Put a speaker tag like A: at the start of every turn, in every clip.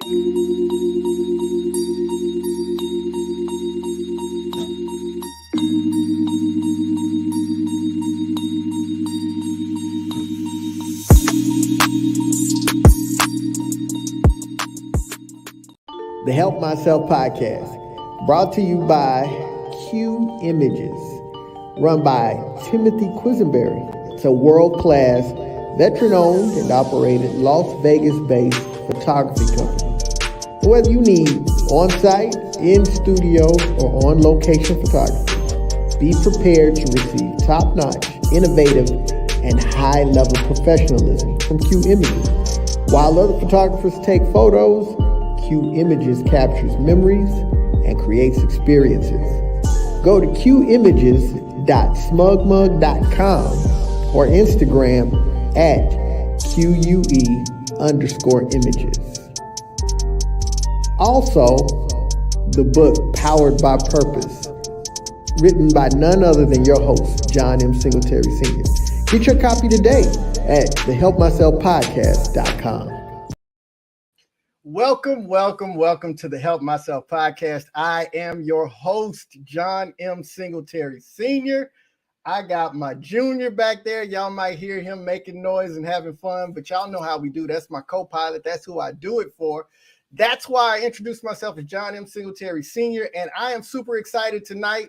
A: The Help Myself podcast, brought to you by Q Images, run by Timothy Quisenberry. It's a world-class, veteran-owned and operated Las Vegas-based photography company. Whether you need on-site, in-studio, or on-location photography, be prepared to receive top-notch, innovative, and high-level professionalism from Q Images. While other photographers take photos, Q Images captures memories and creates experiences. Go to qimages.smugmug.com or Instagram at QUE_images. Also, the book Powered by Purpose, written by none other than your host, John M. Singletary Sr. Get your copy today at thehelpmyselfpodcast.com. Welcome to the Help Myself podcast. I am your host, John M. Singletary Sr. I got my junior back there. Y'all might hear him making noise and having fun, but y'all know how we do. That's my co-pilot. That's who I do it for. That's why I introduced myself as John M. Singletary Sr., and I am super excited tonight,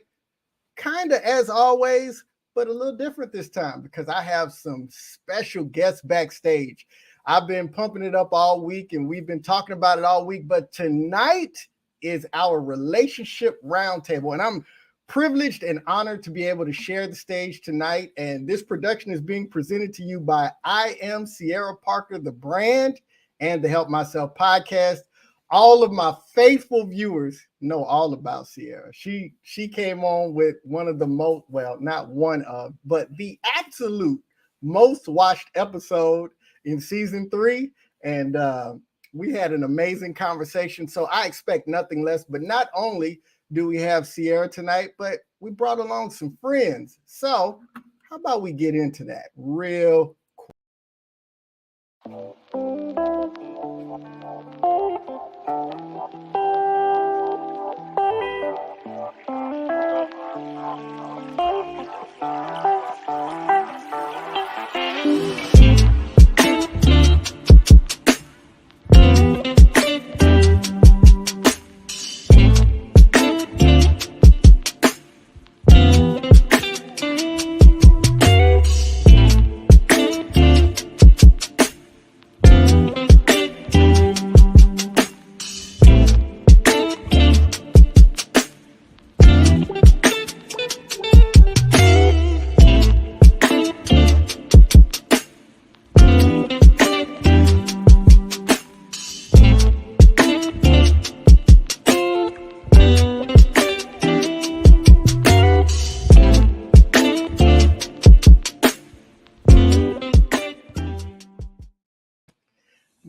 A: kind of as always, but a little different this time because I have some special guests backstage. I've been pumping it up all week and we've been talking about it all week, but tonight is our relationship roundtable, and I'm privileged and honored to be able to share the stage tonight. And this production is being presented to you by I Am Sierra Parker, the brand, and the Help Myself podcast. All of my faithful viewers know all about Sierra. She came on with one of the most, well, not one of, but the absolute most watched episode in season 3, and we had an amazing conversation. So I expect nothing less. But not only do we have Sierra tonight, but we brought along some friends. So how about we get into that real quick?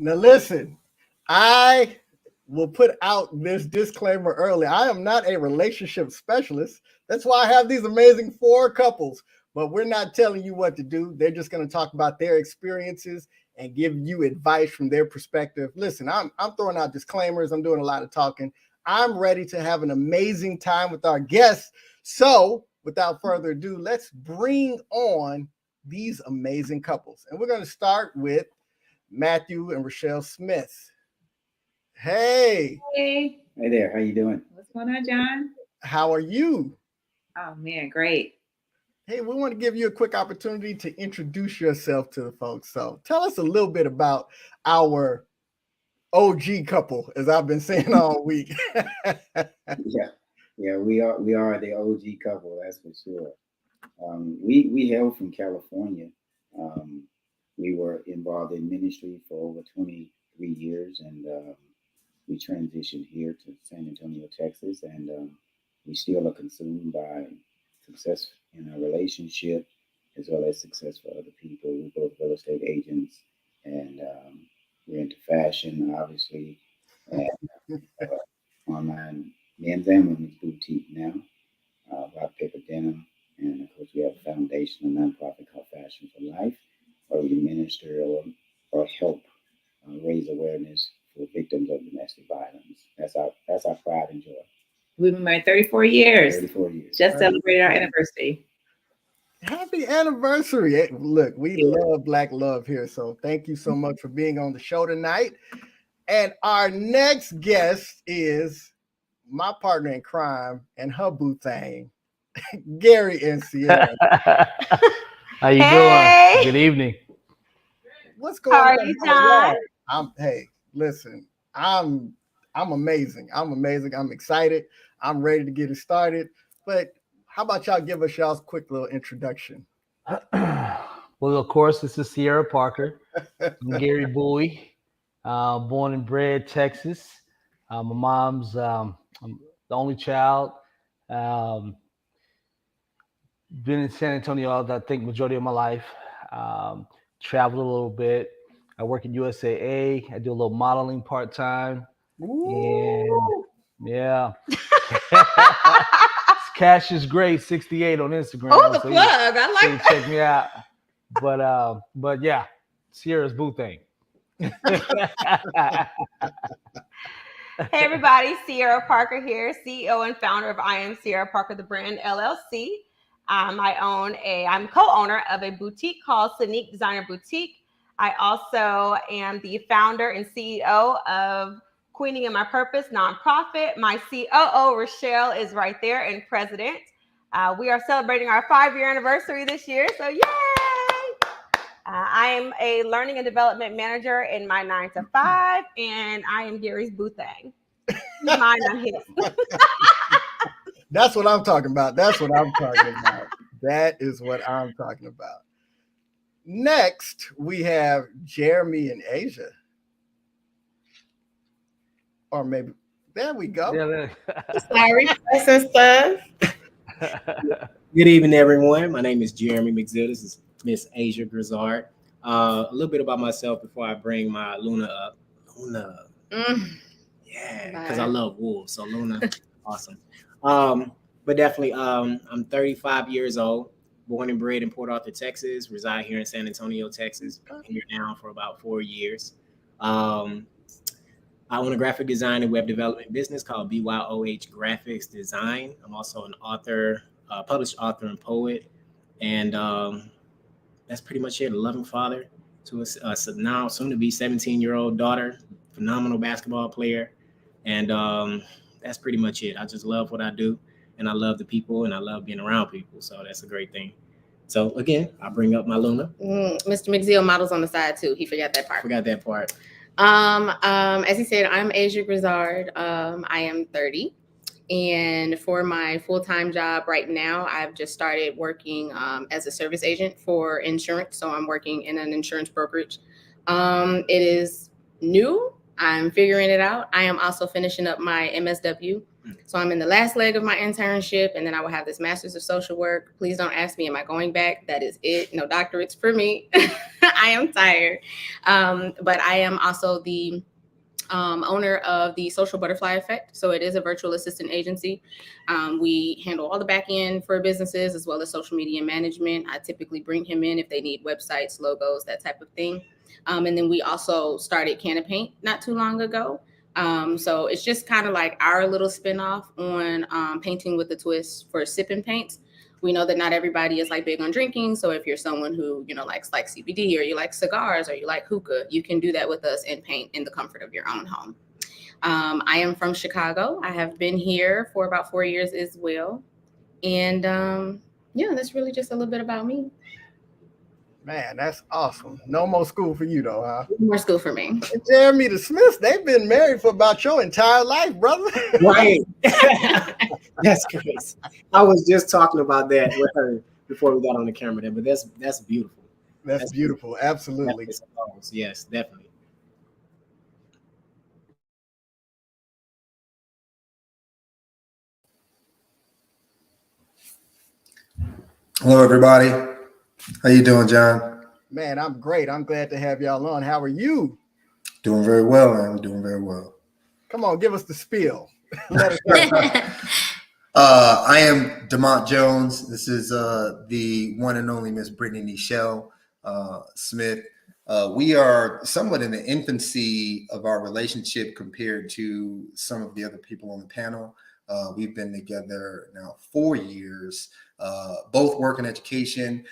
A: Now listen, I will put out this disclaimer early. I am not a relationship specialist. That's why I have these amazing 4 couples, but we're not telling you what to do. They're just going to talk about their experiences and give you advice from their perspective. Listen, I'm throwing out disclaimers. I'm doing a lot of talking. I'm ready to have an amazing time with our guests. So without further ado, let's bring on these amazing couples. And we're going to start with Matthew and Rochelle Smith. Hey.
B: Hey.
C: Hey there. How you doing?
B: What's going on, John?
A: How are you?
B: Oh, man, great.
A: Hey, we want to give you a quick opportunity to introduce yourself to the folks. So tell us a little bit about our OG couple, as I've been saying all week.
C: Yeah, we are the OG couple, that's for sure. We hail from California. We were involved in ministry for over 23 years, and we transitioned here to San Antonio, Texas, and we still are consumed by success in our relationship as well as success for other people. We're both real estate agents, and we're into fashion, obviously, and online men's and women's boutique now, rock, paper, denim, and of course we have a foundation, a nonprofit called Fashion for Life, where we minister or help raise awareness for victims victims of domestic violence. That's our pride and joy.
B: We've been married 34 years.
C: 34 years.
B: Just celebrated our anniversary.
A: Happy anniversary. Look, we love Black love here. So thank you so much for being on the show tonight. And our next guest is my partner in crime and her boo thing, Gary and Sierra.
D: How you doing? Good evening.
A: What's going
E: How
A: on?
E: are you, John?
A: Listen, I'm amazing. I'm amazing. I'm excited. I'm ready to get it started. But how about y'all give us y'all's quick little introduction?
D: Well, of course, this is Sierra Parker. I'm Gary Bowie, born and bred Texas. My mom's I'm the only child. Been in San Antonio, I think, majority of my life. Traveled a little bit. I work at USAA. I do a little modeling part-time. And yeah. Cash is great, 68 on Instagram.
E: Oh, the plug. I like that.
D: Check me out. But yeah, Sierra's boo thing.
E: Hey everybody, Sierra Parker here, CEO and founder of I Am Sierra Parker, the brand LLC. I'm co-owner of a boutique called Sneak Designer Boutique. I also am the founder and CEO of Queening in My Purpose nonprofit. My COO, Rochelle, is right there, and president. We are celebrating our 5-year anniversary this year, so yay! I am a learning and development manager in my 9 to 5, and I am Gary's boo thing. He's mine, I'm his.
A: That's what I'm talking about. That is what I'm talking about. Next, we have Jeremy and Asia. Or maybe, there we go.
E: Sorry, stuff.
F: Good evening, everyone. My name is Jeremy McZill. This is Miss Asia Grizzard. A little bit about myself before I bring my Luna up. Luna. Yeah, because I love wolves. So Luna, awesome. But definitely, I'm 35 years old, born and bred in Port Arthur, Texas, reside here in San Antonio, Texas. Been here now for about 4 years. I own a graphic design and web development business called BYOH Graphics Design. I'm also an author, published author and poet. And that's pretty much it. A loving father to a now soon to be 17-year-old daughter, phenomenal basketball player. And that's pretty much it. I just love what I do. And I love the people, and I love being around people. So that's a great thing. So again, I bring up my Luna.
E: Mr. McZill models on the side too. He forgot that part. As he said, I'm Asia Grizzard. I am 30. And for my full-time job right now, I've just started working as a service agent for insurance. So I'm working in an insurance brokerage. It is new. I'm figuring it out. I am also finishing up my MSW. So I'm in the last leg of my internship, and then I will have this master's of social work. Please don't ask me, am I going back? That is it. No doctorates for me. I am tired. But I am also the owner of the Social Butterfly Effect. So it is a virtual assistant agency. We handle all the back end for businesses as well as social media management. I typically bring him in if they need websites, logos, that type of thing. And then we also started Can of Paint not too long ago. So it's just kind of like our little spinoff on painting with a twist for sipping paints. We know that not everybody is like big on drinking. So if you're someone who, likes like CBD, or you like cigars, or you like hookah, you can do that with us and paint in the comfort of your own home. I am from Chicago. I have been here for about 4 years as well. And that's really just a little bit about me.
A: Man, that's awesome. No more school for you though, huh?
E: No more school for me.
A: And Jeremy the Smiths, they've been married for about your entire life, brother.
F: Right. That's crazy. I was just talking about that with her before we got on the camera there, but that's beautiful.
A: That's beautiful. Absolutely.
F: Yes, definitely.
G: Hello, everybody. How you doing, John?
A: Man, I'm great. I'm glad to have y'all on. How are you?
G: Doing very well, man. I'm doing very well.
A: Come on, give us the spiel.
G: I am DeMont Jones. This is the one and only Miss Brittany Nichelle Smith. We are somewhat in the infancy of our relationship compared to some of the other people on the panel. We've been together now 4 years, both work in education.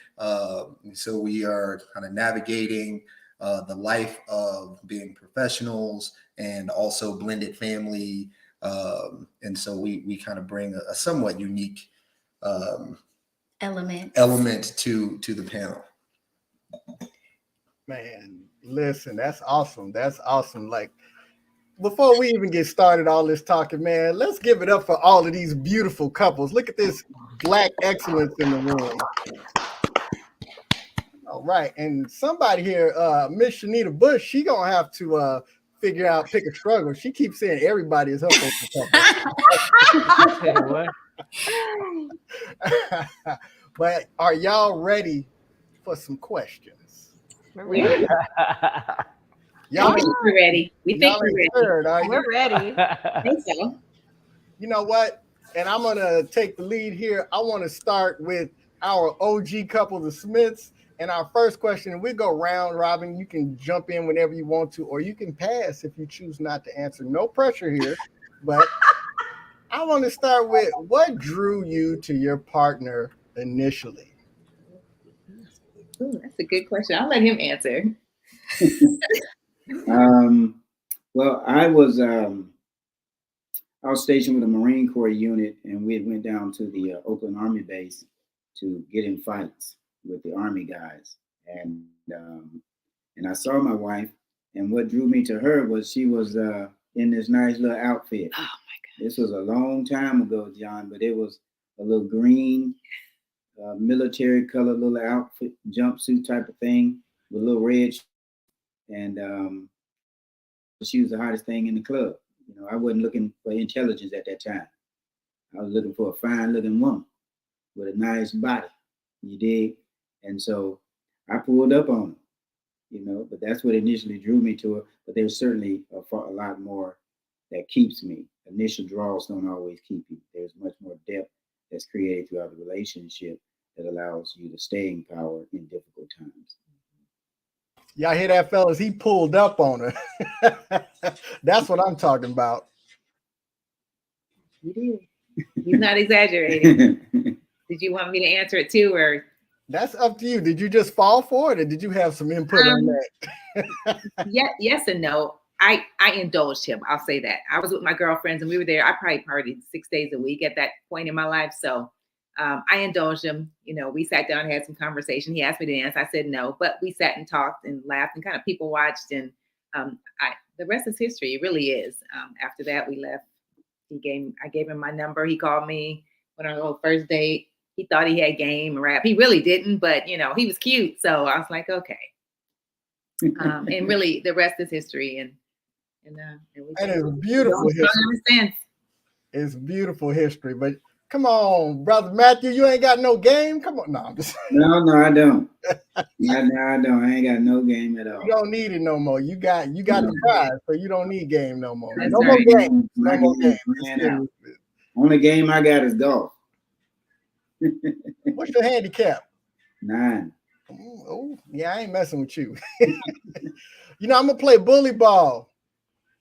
G: So we are kind of navigating the life of being professionals and also blended family. And so we kind of bring a somewhat unique element to the panel.
A: Man, listen, that's awesome. That's awesome. Like, before we even get started all this talking, man, let's give it up for all of these beautiful couples. Look at this Black excellence in the room. All right. And somebody here, Miss Shanita Bush, she gonna have to pick a struggle. She keeps saying everybody is her favorite couple. But are y'all ready for some questions?
B: Y'all we're ready. We think we're ready.
A: Scared,
E: We're ready.
B: I think so.
A: You know what? And I'm gonna take the lead here. I want to start with our OG couple, the Smiths. And our first question, and we go round robin. You can jump in whenever you want to, or you can pass if you choose not to answer. No pressure here. But I want to start with, what drew you to your partner initially?
B: Ooh, that's a good question. I'll let him answer.
C: Well, I was stationed with a Marine Corps unit, and we went down to the Oakland Army base to get in fights with the Army guys. And I saw my wife, and what drew me to her was she was in this nice little outfit.
B: Oh my God!
C: This was a long time ago, John, but it was a little green, military color little outfit, jumpsuit type of thing with a little red. And she was the hottest thing in the club. You know, I wasn't looking for intelligence at that time. I was looking for a fine looking woman with a nice body. You dig? And so I pulled up on her, you know, but that's what initially drew me to her. But there's certainly a lot more that keeps me. Initial draws don't always keep you. There's much more depth that's created throughout the relationship that allows you to stay in power in difficult times.
A: Y'all hear that, fellas? He pulled up on her. That's what I'm talking about.
B: You did. He's not exaggerating. Did you want me to answer it too, or?
A: That's up to you. Did you just fall for it, or did you have some input on that?
B: Yes and no. I indulged him. I'll say that. I was with my girlfriends, and we were there. I probably partied 6 days a week at that point in my life. So I indulged him. You know, we sat down and had some conversation. He asked me to dance. I said no, but we sat and talked and laughed and kind of people watched. And the rest is history. It really is. After that, we left. I gave him my number. He called me, went on a little first date. He thought he had game and rap. He really didn't, but you know, he was cute. So I was like, okay. And really, the rest is history. And
A: it's beautiful history. It's beautiful history. But come on, brother Matthew, you ain't got no game. Come on, no, I'm just
C: No, I don't. I don't. I ain't got no game at all.
A: You don't need it no more. You got the prize, so you don't need game no more.
B: That's
A: no
B: right.
A: more game. No more game.
C: Only game I got is golf.
A: What's your handicap?
C: 9.
A: Oh, yeah, I ain't messing with you. You know, I'm gonna play bully ball.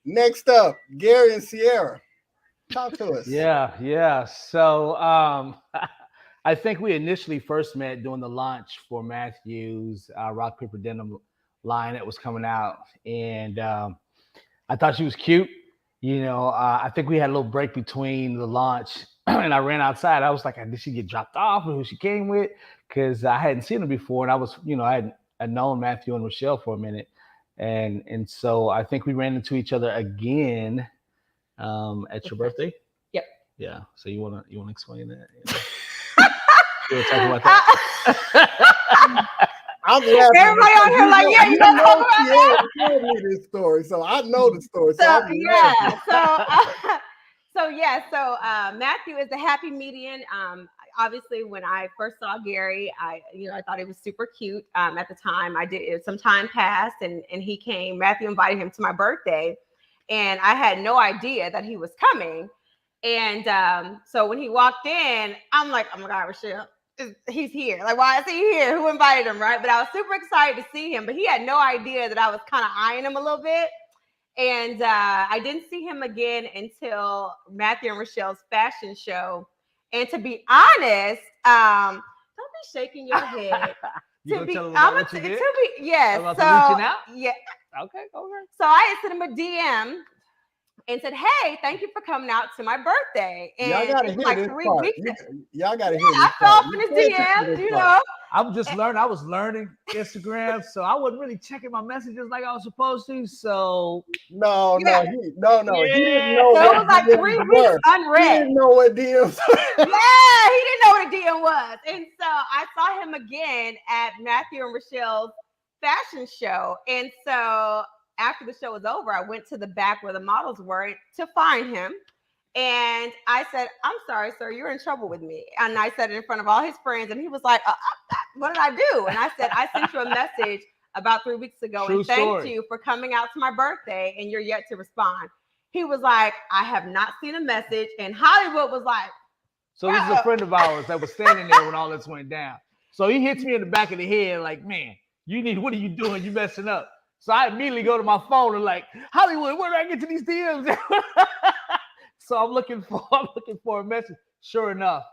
A: Next up, Gary and Sierra. Talk to us.
D: Yeah. So I think we initially first met doing the launch for Matthew's rock paper denim line that was coming out, and I thought she was cute. You know, I think we had a little break between the launch, and I ran outside. I was like, did she get dropped off, or who she came with? Because I hadn't seen her before, and I was, you know, I had known Matthew and Rochelle for a minute, and so I think we ran into each other again at your birthday.
B: Yep.
D: Yeah. So you wanna explain that? You wanna talk about that?
A: I'm laughing.
E: Everybody on here like, yeah, you don't talk about that.
A: Told me this story, so I know the story.
E: So Matthew is the happy median. Obviously, when I first saw Gary, I thought he was super cute. At the time, some time passed, and he came. Matthew invited him to my birthday, and I had no idea that he was coming. And so when he walked in, I'm like, oh my God, Rochelle,
H: he's here. Like, why is he here? Who invited him, right? But I was super excited to see him. But he had no idea that I was kind of eyeing him a little bit. And I didn't see him again until Matthew and Rochelle's fashion show. And to be honest, don't be shaking your head.
D: You gonna tell him about what you did?
H: Yes.
D: About
H: so,
D: reaching out?
H: Yeah.
D: Okay, go ahead.
H: So I had sent him a DM and said, "Hey, thank you for coming out to my birthday." And
A: y'all gotta hear
H: like
A: this
H: 3
A: part.
H: weeks.
A: Y'all gotta hear this
H: I fell
A: part.
H: off in his DM, you know.
D: I'm just learning. I was learning Instagram, so I wasn't really checking my messages like I was supposed to. So
A: no,
H: Yeah.
A: he didn't know
H: So
A: what
H: it was like
A: DMs
H: 3
A: were.
H: weeks
A: He
H: unread.
A: didn't know what DMs were.
H: Yeah, he didn't know what a DM was. And so I saw him again at Matthew and Rochelle's fashion show. And so after the show was over, I went to the back where the models were to find him. And I said, "I'm sorry, sir, you're in trouble with me." And I said it in front of all his friends. And he was like, "What did I do?" And I said, "I sent you a message about 3 weeks ago
D: True
H: and thanked
D: story.
H: you for coming out to my birthday, and you're yet to respond." He was like, "I have not seen a message." And Hollywood was like,
D: So this is a friend of ours that was standing there when all this went down. So he hits me in the back of the head like, "Man, what are you doing? You messing up." So I immediately go to my phone and like, "Hollywood, where do I get to these DMs?" So I'm looking for a message. Sure enough,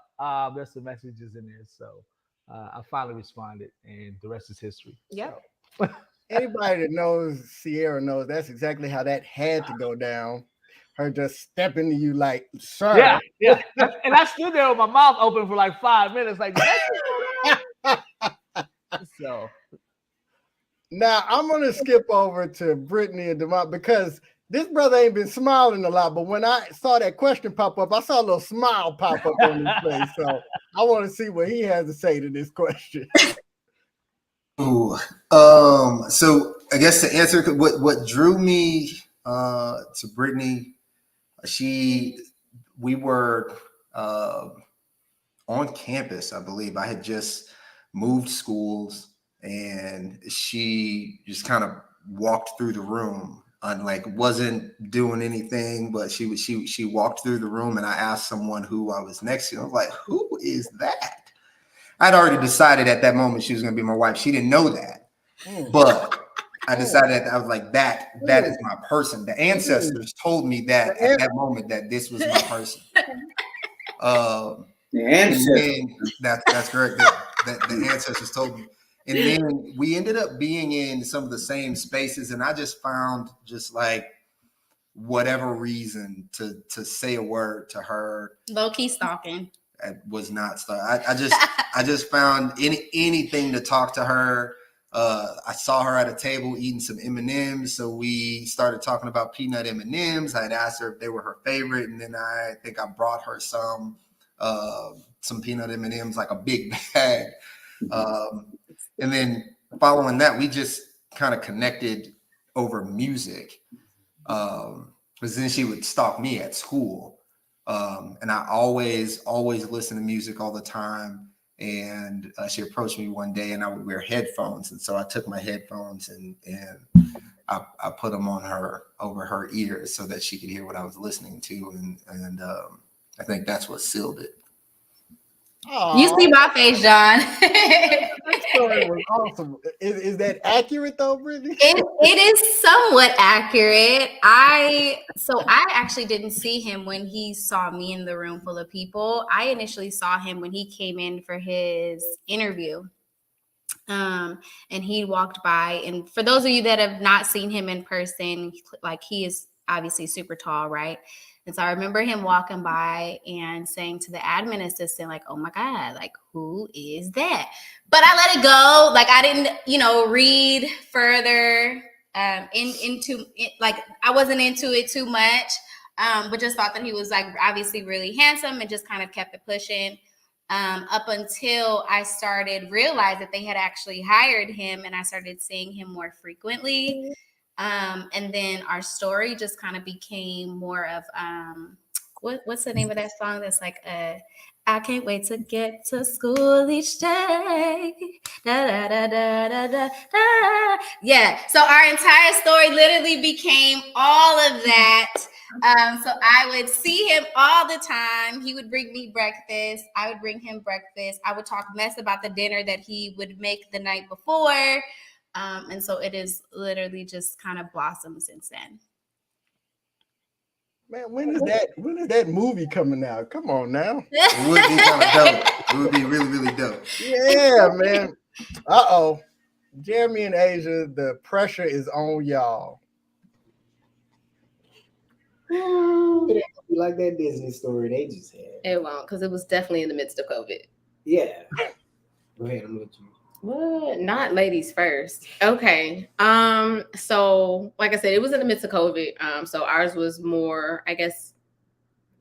D: there's some messages in there. So I finally responded, and the rest is history.
H: Yep.
D: So.
A: Anybody that knows Sierra knows that's exactly how that had to go down. Her just stepping to you like, "Sir."
D: Yeah. And I stood there with my mouth open for like 5 minutes, like, so.
A: Now I'm gonna skip over to Brittany and DeMont because this brother ain't been smiling a lot. But when I saw that question pop up, I saw a little smile pop up on his face. So I want to see what he has to say to this question.
G: Ooh. So I guess to answer what drew me to Brittany, we were on campus, I believe. I had just moved schools, and she just kind of walked through the room and like wasn't doing anything, but she walked through the room, and I asked someone who I was next to. I was like, "Who is that?" I'd already decided at that moment she was going to be my wife. She didn't know that, but I decided I was like, that is my person. The ancestors told me that at that moment that this was my person.
C: The ancestors.
G: That's correct. The ancestors told me. And then we ended up being in some of the same spaces, and I just found just like whatever reason to say a word to her.
E: Low-key stalking.
G: I was not stuck. I just found anything to talk to her. I saw her at a table eating some M&Ms, so we started talking about peanut M&Ms. I had asked her if they were her favorite, and then I think I brought her some peanut M&Ms, like a big bag. And then following that, we just kind of connected over music. Because then she would stalk me at school. And I always listen to music all the time. And she approached me one day, and I would wear headphones. And so I took my headphones and I put them over her ears so that she could hear what I was listening to. And I think that's what sealed it.
A: Aww.
E: You see my face, John.
A: That story was awesome. Is that accurate though, Brittany?
E: It is somewhat accurate. I actually didn't see him when he saw me in the room full of people. I initially saw him when he came in for his interview. And he walked by, and for those of you that have not seen him in person, like, he is obviously super tall, right? And so I remember him walking by and saying to the admin assistant, like, "Oh my God, like, who is that?" But I let it go. Like, I didn't, read further into it. Like, I wasn't into it too much, but just thought that he was, like, obviously really handsome, and just kind of kept it pushing. Up until I started realize that they had actually hired him, and I started seeing him more frequently. And then our story just kind of became more of what's the name of that song that's like I can't wait to get to school each day. Da, da, da, da, da, da, da. Yeah. So our entire story literally became all of that. So I would see him all the time. He would bring me breakfast. I would bring him breakfast. I would talk mess about the dinner that he would make the night before. And so it is literally just kind of blossomed since then.
A: Man, when is that movie coming out? Come on now.
G: It would be kind of dope. It would be really, really dope.
A: Yeah, man. Uh-oh. Jeremy and Asia, the pressure is on y'all.
I: It ain't gonna be like that Disney story they just had.
E: It won't, because it was definitely in the midst of COVID.
I: Yeah. Go ahead, I'm gonna let you.
E: What? Not ladies first. Okay. So like I said, it was in the midst of COVID. So ours was more, I guess,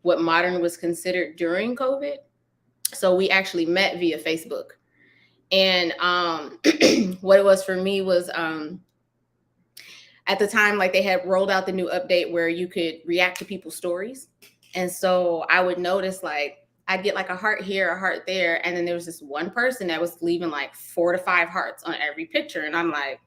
E: what modern was considered during COVID. So we actually met via Facebook. And what it was for me was at the time, like they had rolled out the new update where you could react to people's stories. And so I would notice like I'd get like a heart here, a heart there. And then there was this one person that was leaving like 4 to 5 hearts on every picture. And I'm like,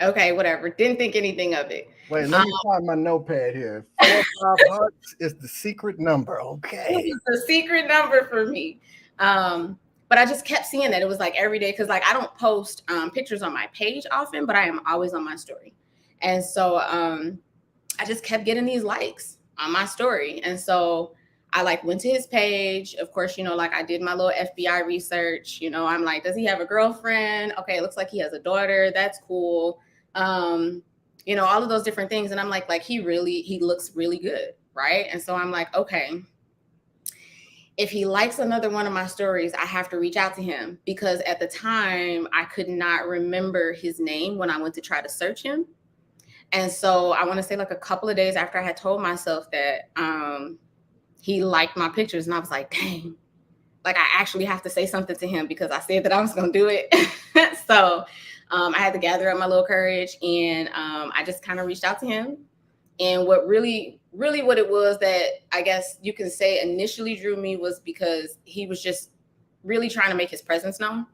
E: okay, whatever. Didn't think anything of it.
A: Wait, let me find my notepad here. 4 or 5 hearts is the secret number. Okay.
E: It's the secret number for me. But I just kept seeing that. It was like every day. Cause like I don't post pictures on my page often, but I am always on my story. And so I just kept getting these likes on my story. And so I like went to his page. Of course, you know, like I did my little FBI research. You know, I'm like, does he have a girlfriend? Okay, it looks like he has a daughter. That's cool. You know, all of those different things. And I'm like he looks really good, right? And so I'm like, okay, if he likes another one of my stories, I have to reach out to him, because at the time I could not remember his name when I went to try to search him. And so I want to say like a couple of days after I had told myself that he liked my pictures, and I was like, dang, like I actually have to say something to him because I said that I was going to do it. So I had to gather up my little courage, and I just kind of reached out to him. And what really what it was that I guess you can say initially drew me was because he was just really trying to make his presence known.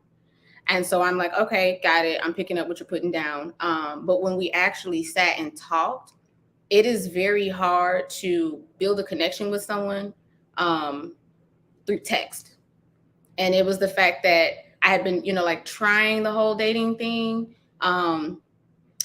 E: And so I'm like, okay, got it. I'm picking up what you're putting down. But when we actually sat and talked, it is very hard to build a connection with someone through text. And it was the fact that I had been, you know, like trying the whole dating thing.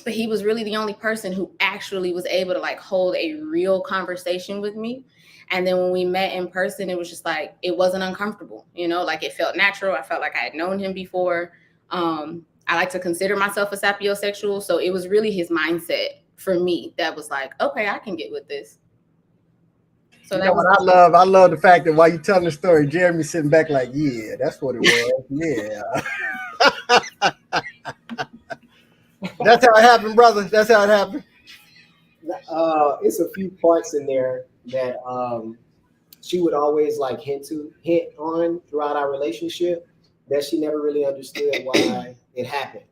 E: But he was really the only person who actually was able to like hold a real conversation with me. And then when we met in person, it was just like, it wasn't uncomfortable, you know, like it felt natural. I felt like I had known him before. I like to consider myself a sapiosexual. So it was really his mindset for me that was like, okay, I can get with this. So
A: you know what I love the fact that while you're telling the story, Jeremy's sitting back like, yeah, that's what it was. Yeah. That's how it happened, brother. That's how it happened.
I: It's a few parts in there that she would always like hint on throughout our relationship that she never really understood why it happened.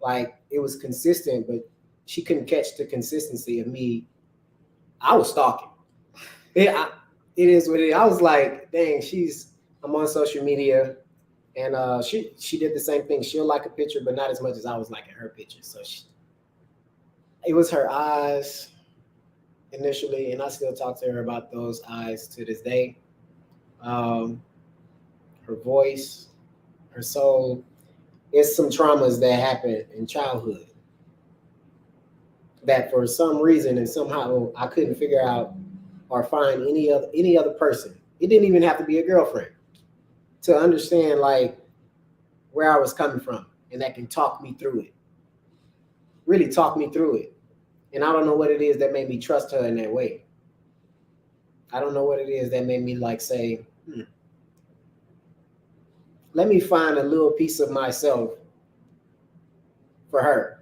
I: Like it was consistent, but she couldn't catch the consistency of me. I was stalking. It is what it is. I was like, dang, I'm on social media. And she did the same thing. She'll like a picture, but not as much as I was liking her picture. So it was her eyes initially, and I still talk to her about those eyes to this day. Her voice, her soul. It's some traumas that happened in childhood that for some reason and somehow I couldn't figure out or find any other person. It didn't even have to be a girlfriend to understand like where I was coming from, and that can talk me through it. Really talk me through it. And I don't know what it is that made me trust her in that way. I don't know what it is that made me like say, let me find a little piece of myself for her.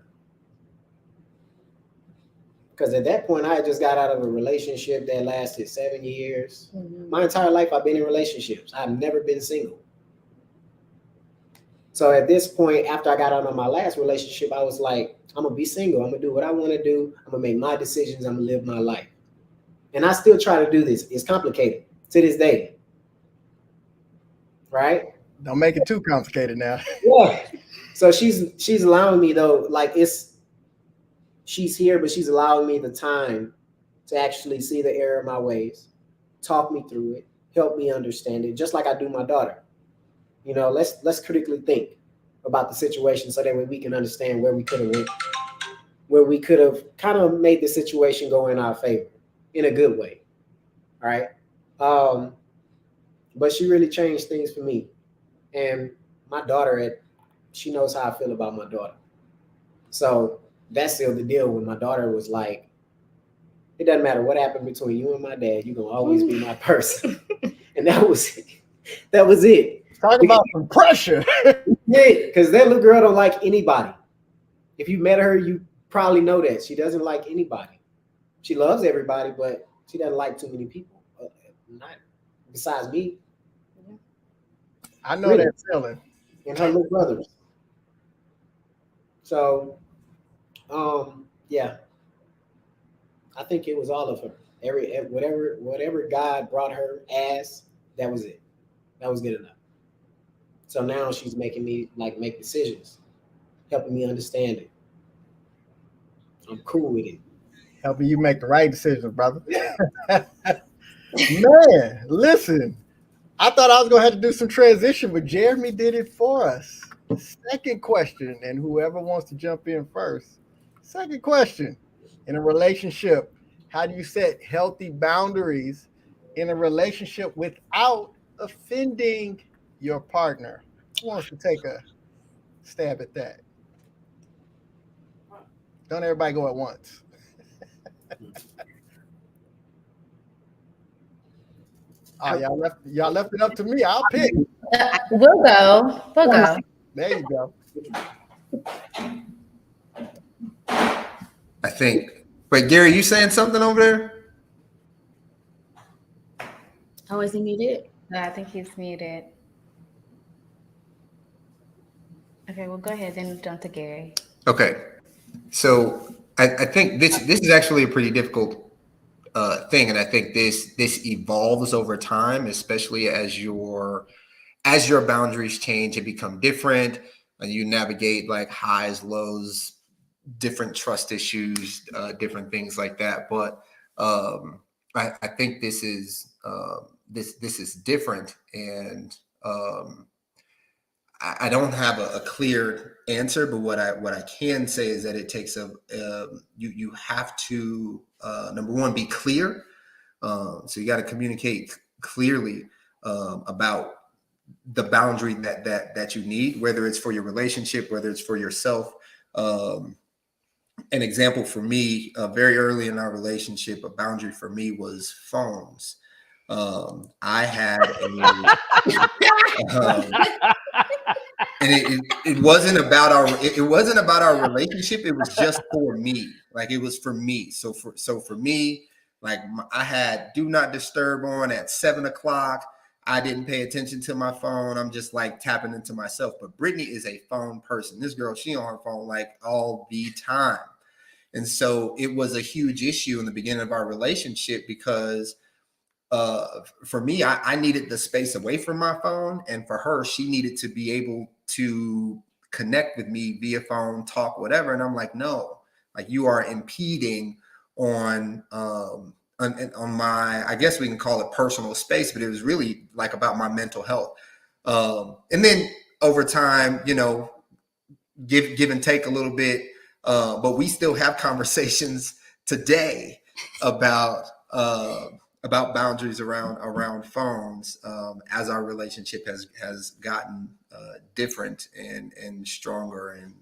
I: Because at that point, I had just got out of a relationship that lasted 7 years. Mm-hmm. My entire life, I've been in relationships. I've never been single. So at this point, after I got out of my last relationship, I was like, I'm going to be single. I'm going to do what I want to do. I'm going to make my decisions. I'm going to live my life. And I still try to do this. It's complicated to this day. Right?
A: Don't make it too complicated now.
I: Yeah. So she's allowing me though, like she's here, but she's allowing me the time to actually see the error of my ways, talk me through it, help me understand it, just like I do my daughter. You know, let's critically think about the situation so that way we can understand where we could have went, where we could have kind of made the situation go in our favor in a good way. All right. But she really changed things for me. And my daughter, she knows how I feel about my daughter. So that's still the deal. When my daughter was like, it doesn't matter what happened between you and my dad, you're gonna always be my person. And that was it.
A: Talk about some pressure.
I: Yeah, because that little girl don't like anybody. If you met her, you probably know that. She doesn't like anybody. She loves everybody, but she doesn't like too many people. Not besides me.
A: I know that feeling.
I: And her little brothers. So, yeah. I think it was all of her. Whatever God brought her as, that was it. That was good enough. So now she's making me like make decisions, helping me understand it. I'm cool with it.
A: Helping you make the right decisions, brother. Man, listen. I thought I was gonna have to do some transition, but Jeremy did it for us. Second question, and whoever wants to jump in first. Second question. In a relationship, how do you set healthy boundaries in a relationship without offending your partner? Who wants to take a stab at that? Don't everybody go at once. Oh, y'all left it up to me. I'll pick.
J: We'll go. We'll go.
A: There you go.
G: I think. Wait, Gary, you saying something over there?
E: Oh, is he muted?
J: No, I think he's muted. Okay, well, go ahead and jump to Gary.
G: Okay. So I think this is actually a pretty difficult thing, and I think this evolves over time, especially as your boundaries change and become different, and you navigate like highs, lows, different trust issues, different things like that. But I think this is different, and I don't have a clear answer. But what I can say is that it takes you have to number one, be clear. So you got to communicate clearly about the boundary that you need, whether it's for your relationship, whether it's for yourself. An example for me, very early in our relationship, a boundary for me was phones. I had and it wasn't about our relationship. It was just for me. Like it was for me. So for me, like I had do not disturb on at 7 o'clock. I didn't pay attention to my phone. I'm just like tapping into myself. But Brittany is a phone person. This girl, she on her phone like all the time. And so it was a huge issue in the beginning of our relationship because for me, I needed the space away from my phone. And for her, she needed to be able to connect with me via phone, talk, whatever. And I'm like, no, like you are impeding on my, I guess we can call it personal space, but it was really like about my mental health. And then over time, you know, give and take a little bit. But we still have conversations today about boundaries around phones as our relationship has gotten different and stronger, and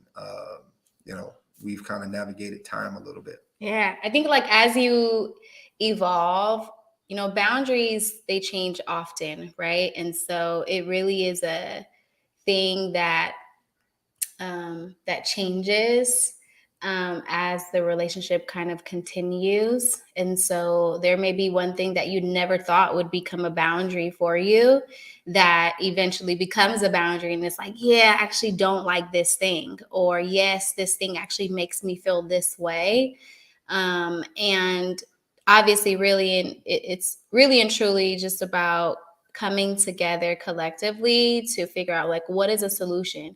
G: you know, we've kind of navigated time a little bit.
E: Yeah, I think like as you evolve, you know, boundaries, they change often, right? And so it really is a thing that that changes as the relationship kind of continues. And so there may be one thing that you never thought would become a boundary for you that eventually becomes a boundary. And it's like, yeah, I actually don't like this thing. Or yes, this thing actually makes me feel this way. And obviously, really, it's really and truly just about coming together collectively to figure out like, what is a solution?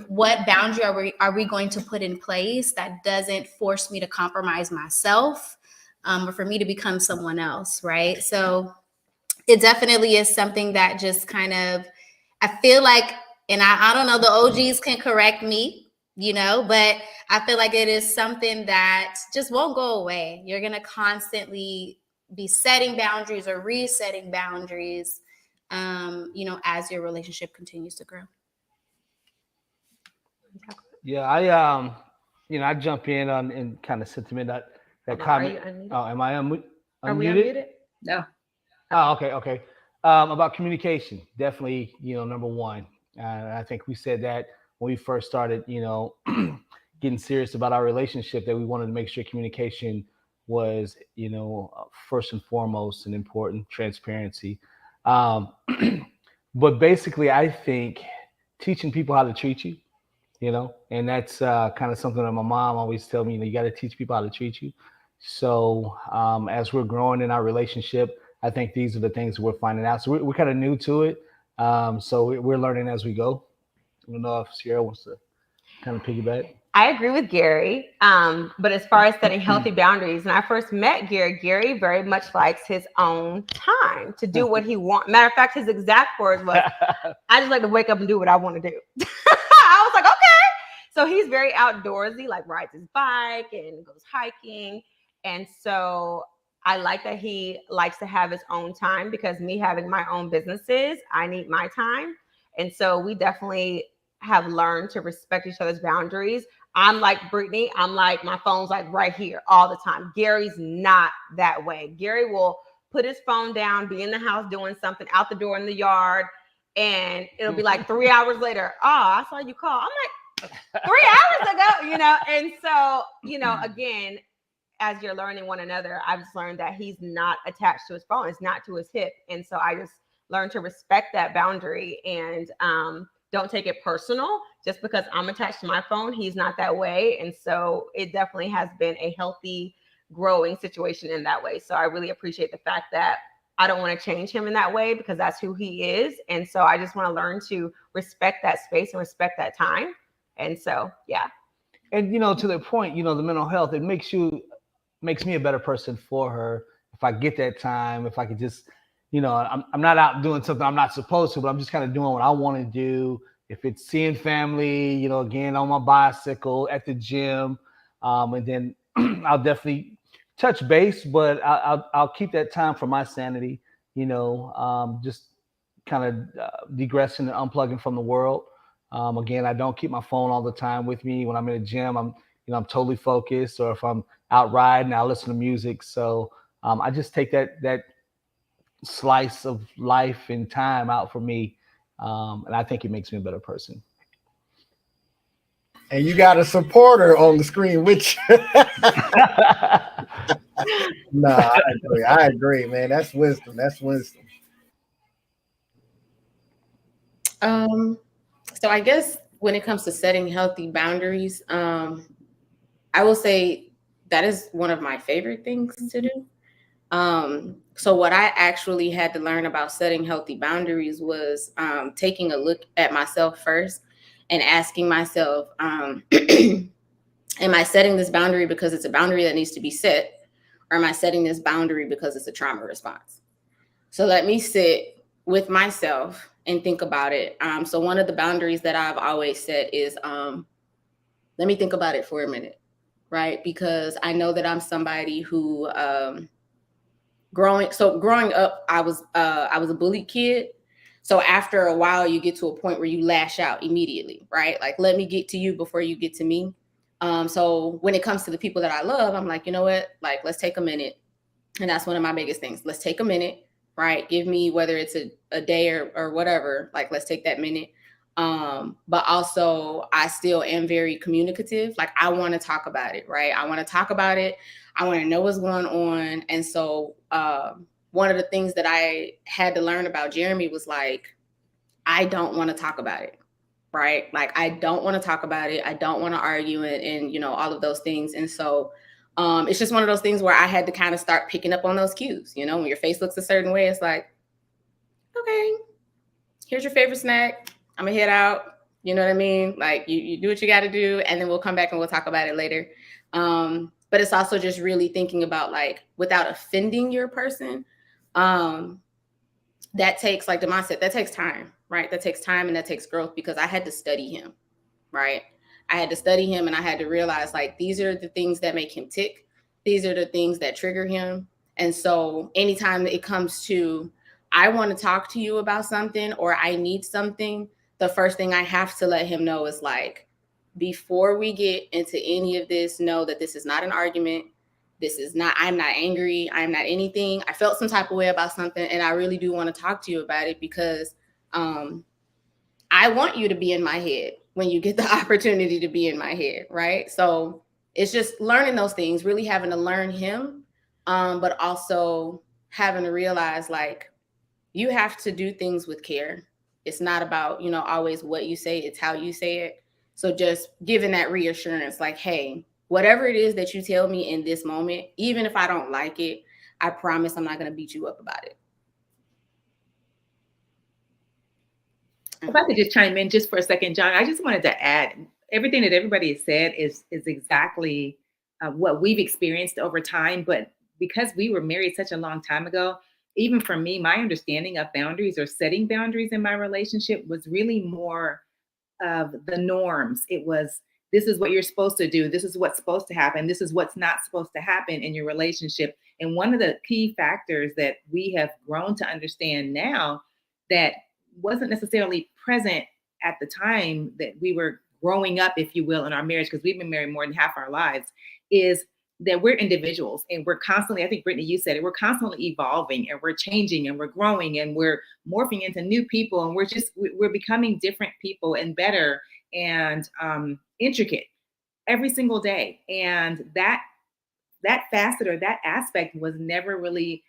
E: What boundary are we going to put in place that doesn't force me to compromise myself, or for me to become someone else, right? So it definitely is something that just kind of, I feel like, and I don't know, the OGs can correct me, but I feel like it is something that just won't go away. You're going to constantly be setting boundaries or resetting boundaries, as your relationship continues to grow.
D: Yeah, I jump in on and kind of sentiment that comment. Oh, am I unmuted?
B: Are we unmuted? No.
D: Oh, okay. About communication, definitely, number one. I think we said that when we first started, getting serious about our relationship, that we wanted to make sure communication was, first and foremost and important, transparency. Um, but basically, I think teaching people how to treat you, and that's kind of something that my mom always tell me, you got to teach people how to treat you. So as we're growing in our relationship, I think these are the things we're finding out. So we're kind of new to it. So we're learning as we go. I don't know if Sierra wants to kind of piggyback.
H: I agree with Gary. But as far as setting healthy boundaries, when I first met Gary very much likes his own time to do what he wants. Matter of fact, his exact words was, I just like to wake up and do what I want to do. I was like, okay. So he's very outdoorsy, like rides his bike and goes hiking. And so I like that he likes to have his own time, because me having my own businesses, I need my time. And so we definitely have learned to respect each other's boundaries. I'm like Brittany. I'm like, my phone's like right here all the time. Gary's not that way. Gary will put his phone down, be in the house doing something, out the door in the yard, and it'll be like 3 hours later. Oh, I saw you call. I'm like, 3 hours ago, And so, again, as you're learning one another, I've just learned that he's not attached to his phone. It's not to his hip. And so I just learned to respect that boundary and don't take it personal. Just because I'm attached to my phone, he's not that way. And so it definitely has been a healthy, growing situation in that way. So I really appreciate the fact that I don't want to change him in that way, because that's who he is. And so I just want to learn to respect that space and respect that time. And so, yeah.
D: And, to the point, the mental health, it makes me a better person for her. If I get that time, if I could just, I'm not out doing something I'm not supposed to, but I'm just kind of doing what I want to do. If it's seeing family, again, on my bicycle, at the gym, and then I'll definitely touch base, but I'll keep that time for my sanity, just kind of degressing and unplugging from the world. Again, I don't keep my phone all the time with me. When I'm in the gym, I'm totally focused, or if I'm out riding, I listen to music. So I just take that slice of life and time out for me. And I think it makes me a better person.
A: And you got a supporter on the screen with you. No, I agree, man. That's wisdom.
E: So I guess when it comes to setting healthy boundaries, I will say that is one of my favorite things to do. So what I actually had to learn about setting healthy boundaries was taking a look at myself first and asking myself, am I setting this boundary because it's a boundary that needs to be set? Or am I setting this boundary because it's a trauma response? So let me sit with myself and think about it. So one of the boundaries that I've always set is, let me think about it for a minute, right? Because I know that I'm somebody who, growing up, I was a bullied kid. So after a while, you get to a point where you lash out immediately, right? Like, let me get to you before you get to me. So when it comes to the people that I love, I'm like, you know what? Like, let's take a minute. And that's one of my biggest things. Let's take a minute, right? Give me, whether it's a day or whatever, like, let's take that minute. But also I still am very communicative. Like, I want to talk about it, right? I want to talk about it. I want to know what's going on. And so one of the things that I had to learn about Jeremy was like, I don't want to talk about it, right? Like, I don't want to talk about it. I don't want to argue it and all of those things. And so it's just one of those things where I had to kind of start picking up on those cues. When your face looks a certain way, it's like, okay, here's your favorite snack. I'm gonna head out. You know what I mean? Like you do what you got to do, and then we'll come back and we'll talk about it later. But it's also just really thinking about like without offending your person. That takes, like Demond said, that takes time, right? That takes time and that takes growth, because I had to study him, right? I had to study him, and I had to realize like these are the things that make him tick. These are the things that trigger him. And so anytime it comes to, I want to talk to you about something or I need something, the first thing I have to let him know is like, before we get into any of this, know that this is not an argument. This is not, I'm not angry. I'm not anything. I felt some type of way about something, and I really do want to talk to you about it, because I want you to be in my head when you get the opportunity to be in my head, right? So it's just learning those things, really having to learn him, but also having to realize like you have to do things with care. It's not about, always what you say, it's how you say it. So just giving that reassurance, like, hey, whatever it is that you tell me in this moment, even if I don't like it, I promise I'm not going to beat you up about it.
B: If I could just chime in just for a second, John, I just wanted to add everything that everybody has said is exactly what we've experienced over time. But because we were married such a long time ago, even for me, my understanding of boundaries or setting boundaries in my relationship was really more of the norms. It was, this is what you're supposed to do. This is what's supposed to happen. This is what's not supposed to happen in your relationship. And one of the key factors that we have grown to understand now that wasn't necessarily present at the time that we were growing up, if you will, in our marriage, because we've been married more than half our lives, is that we're individuals and we're constantly, I think Brittany, you said it, we're constantly evolving and we're changing and we're growing and we're morphing into new people, and we're becoming different people and better and intricate every single day. And that facet or that aspect was never really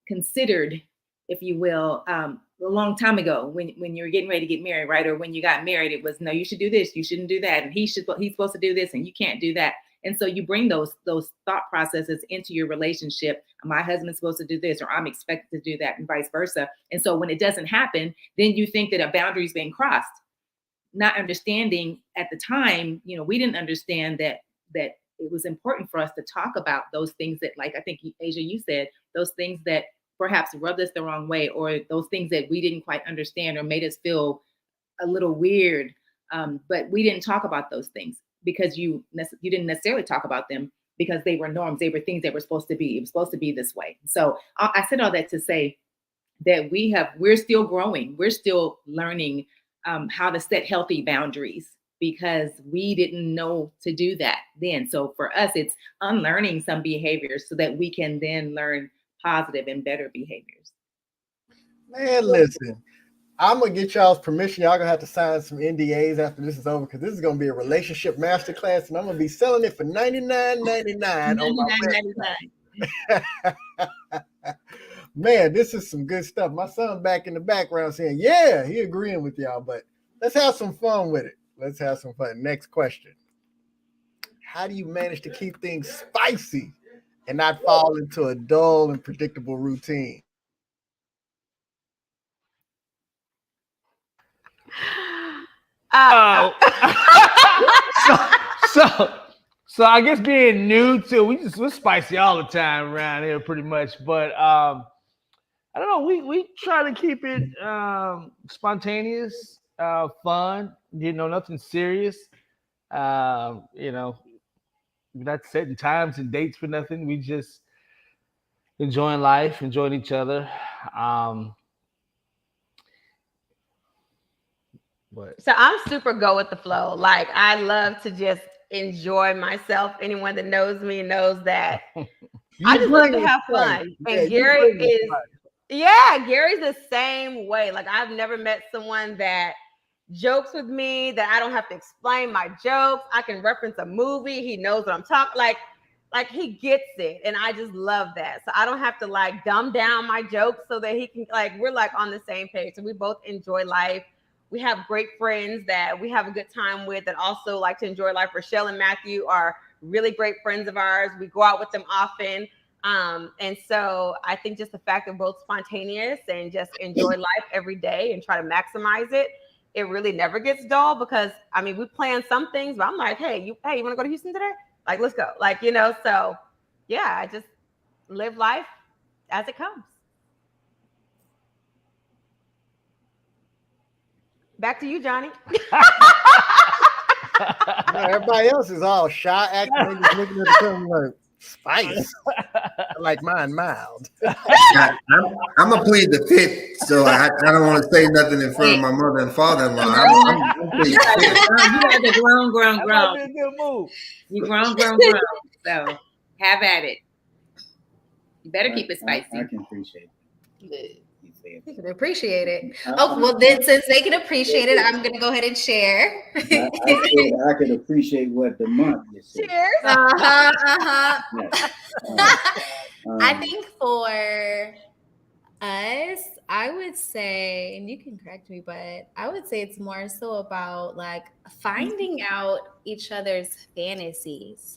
B: considered, if you will, a long time ago when you were getting ready to get married, right? Or when you got married, it was, no, you should do this, you shouldn't do that, and he's supposed to do this, and you can't do that. And so you bring those thought processes into your relationship. My husband's supposed to do this, or I'm expected to do that, and vice versa. And so when it doesn't happen, then you think that a boundary is being crossed, not understanding at the time, we didn't understand that it was important for us to talk about those things that, like I think Asia, you said, those things that perhaps rubbed us the wrong way, or those things that we didn't quite understand or made us feel a little weird. But we didn't talk about those things because you didn't necessarily talk about them because they were norms. They were things that were supposed to be. It was supposed to be this way. So I said all that to say that we're still growing. We're still learning how to set healthy boundaries because we didn't know to do that then. So for us, it's unlearning some behaviors so that we can then learn positive and better behaviors.
A: Man, listen, I'm gonna get y'all's permission. Y'all gonna have to sign some NDAs after this is over, because this is gonna be a relationship masterclass, and I'm gonna be selling it for $99.99 on my website. Man, this is some good stuff. My son's back in the background saying, yeah, he agreeing with y'all, but let's have some fun with it. Let's have some fun. Next question. How do you manage to keep things spicy and not fall into a dull and predictable routine?
D: So I guess being new to, we're spicy all the time around here pretty much, but I don't know, we try to keep it spontaneous, fun, nothing serious. We're not setting times and dates for nothing. We just enjoying life, enjoying each other.
H: So I'm super go with the flow. Like I love to just enjoy myself. Anyone that knows me knows that I just love to have fun. And Gary's the same way. Like I've never met someone that jokes with me that I don't have to explain my jokes. I can reference a movie. He knows what I'm talking like he gets it. And I just love that. So I don't have to like dumb down my jokes so that he can we're like on the same page. So we both enjoy life. We have great friends that we have a good time with that also like to enjoy life. Rochelle and Matthew are really great friends of ours. We go out with them often. And so I think just the fact that we're both spontaneous and just enjoy life every day and try to maximize it it really never gets dull because I mean we plan some things, but I'm like, hey, you want to go to Houston today? Like, let's go. Like, so yeah, I just live life as it comes. Back to you, Johnny.
A: Everybody else is all shy, acting, just looking at the camera like spice. I like mine mild.
G: I'm gonna plead the fifth, so I don't want to say nothing in front of my mother and father-in-law. I'm pleading
B: You guys are grown.
D: That might be a good move.
B: You grown. So have at it. You better keep it spicy.
C: I can appreciate
J: You
C: it.
J: can appreciate it. Oh, well, then since they can appreciate it, I'm going to go ahead and share.
C: I said I could appreciate what the month you said.
H: Cheers.
J: I think for us, I would say, and you can correct me, but I would say it's more so about like finding out each other's fantasies.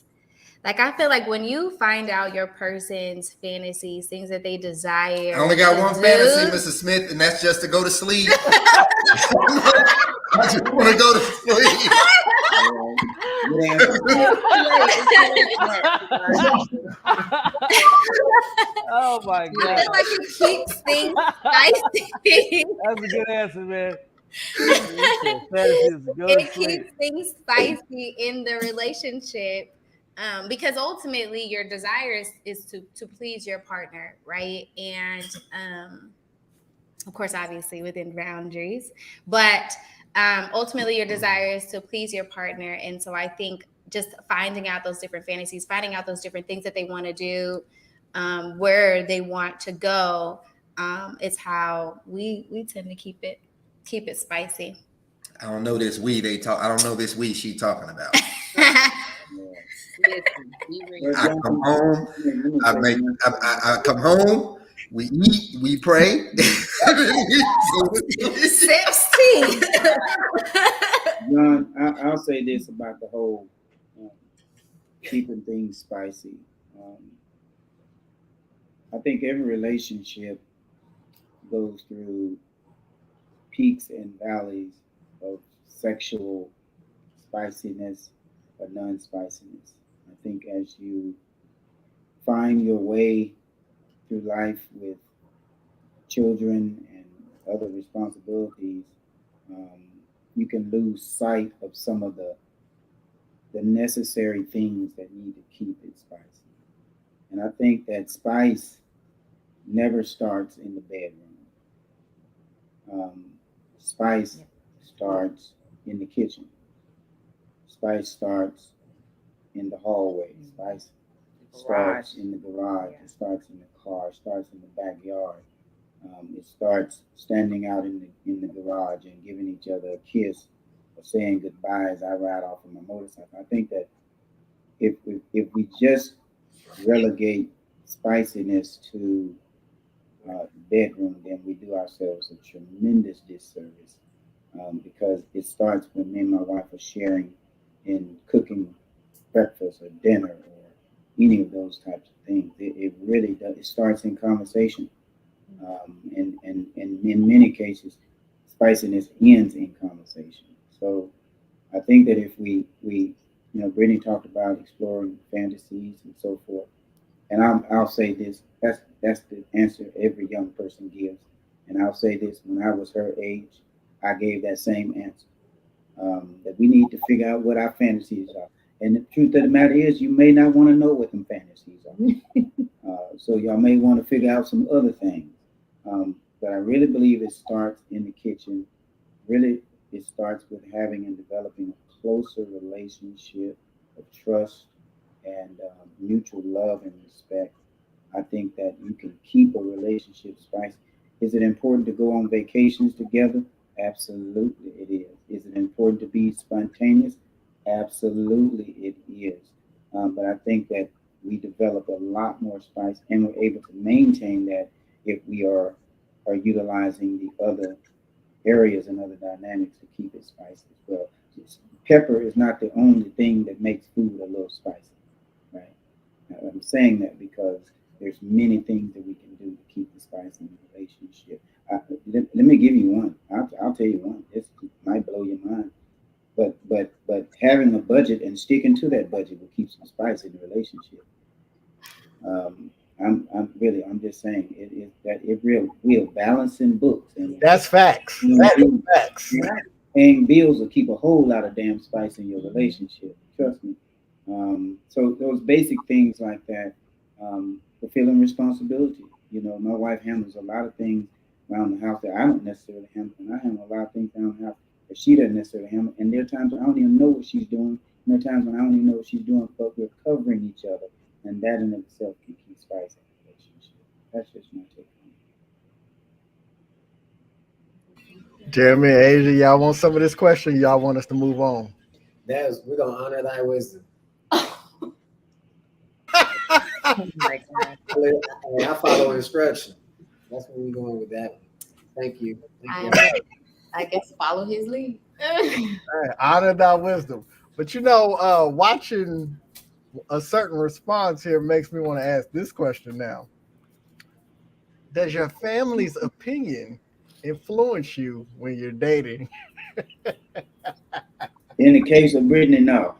J: Like, I feel like when you find out your person's fantasies, things that they desire.
G: I only got one fantasy, Mrs. Smith, and that's just to go to sleep. I just want to go to sleep.
D: Oh my God.
J: I feel like it keeps things spicy.
D: That's a good answer, man. It
J: keeps things spicy in the relationship. Because ultimately your desire is to please your partner, right? And of course, obviously within boundaries, but ultimately your desire is to please your partner. And so I think just finding out those different fantasies, finding out those different things that they want to do, where they want to go, is how we tend to keep it spicy.
G: I don't know this I don't know this we she talking about. I come home. I come home. We eat. We pray.
J: Sips tea.
C: John, I'll say this about the whole keeping things spicy. I think every relationship goes through peaks and valleys of sexual spiciness or non-spiciness. I think as you find your way through life with children and other responsibilities, you can lose sight of some of the necessary things that need to keep it spicy. And I think that spice never starts in the bedroom. Spice starts in the kitchen. Spice starts in the hallway. Spice starts in the garage. It starts in the car. It starts in the backyard. It starts standing out in the garage and giving each other a kiss or saying goodbye as I ride off on my motorcycle. I think that if we just relegate spiciness to bedroom, then we do ourselves a tremendous disservice, because it starts when me and my wife are sharing in cooking breakfast or dinner or any of those types of things. It really does. It starts in conversation, and in many cases, spiciness ends in conversation. So I think that if we Brittany talked about exploring fantasies and so forth, and I'll say this, that's the answer every young person gives. And I'll say this, when I was her age, I gave that same answer, that we need to figure out what our fantasies are. And the truth of the matter is, you may not want to know what them fantasies are. So y'all may want to figure out some other things. But I really believe it starts in the kitchen. Really, it starts with having and developing a closer relationship of trust and mutual love and respect. I think that you can keep a relationship spicy. Is it important to go on vacations together? Absolutely, it is. Is it important to be spontaneous? Absolutely, it is. But I think that we develop a lot more spice, and we're able to maintain that if we are utilizing the other areas and other dynamics to keep it spicy as well. Pepper is not the only thing that makes food a little spicy, right? Now, I'm saying that because there's many things that we can do to keep the spice in the relationship. Let me give you one. I'll tell you one. It's my having a budget and sticking to that budget will keep some spice in the relationship. I'm just saying we're balancing books and
A: That's facts. That is facts.
C: paying bills will keep a whole lot of damn spice in your relationship. Trust me. So those basic things like that, fulfilling responsibility. You know, my wife handles a lot of things around the house that I don't necessarily handle, and I handle a lot of things around the house that she doesn't necessarily handle. And there are times when I don't even know what she's doing, and there are times when I don't even know what she's doing, but we're covering each other, and that in itself can keep spice in the relationship. That's just my take on it.
A: Jeremy, Asia, y'all want some of this question? Y'all want us to move on?
I: We're gonna honor thy wisdom.
B: Oh my God.
I: I follow instruction. That's where we're going with that. Thank you.
E: I guess follow his lead.
A: Hey, honor thy wisdom. But you know, watching a certain response here makes me want to ask this question now. Does your family's opinion influence you when you're dating?
C: In the case of Brittany, no.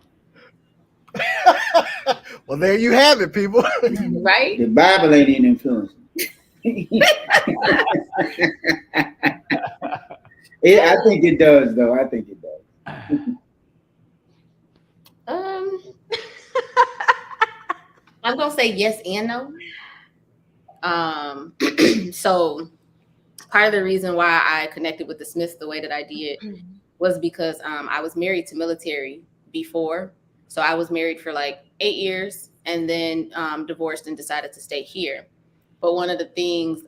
A: Well, there you have it, people.
E: Right?
C: The Bible ain't even influencing. I think it does, though. I think it does.
E: I'm gonna say yes and no. So part of the reason why I connected with the Smiths the way that I did was because I was married to military before. So I was married for like 8 years and then divorced and decided to stay here. But one of the things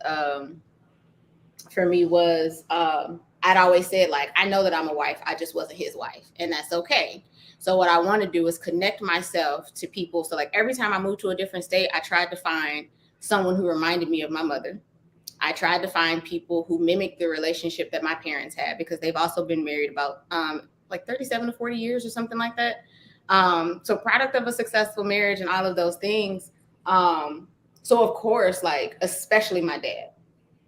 E: for me was I'd always said, like, I know that I'm a wife. I just wasn't his wife, and that's okay. So what I want to do is connect myself to people. So like every time I moved to a different state, I tried to find someone who reminded me of my mother. I tried to find people who mimicked the relationship that my parents had, because they've also been married about like 37 to 40 years or something like that. So product of a successful marriage and all of those things. So of course, like, especially my dad,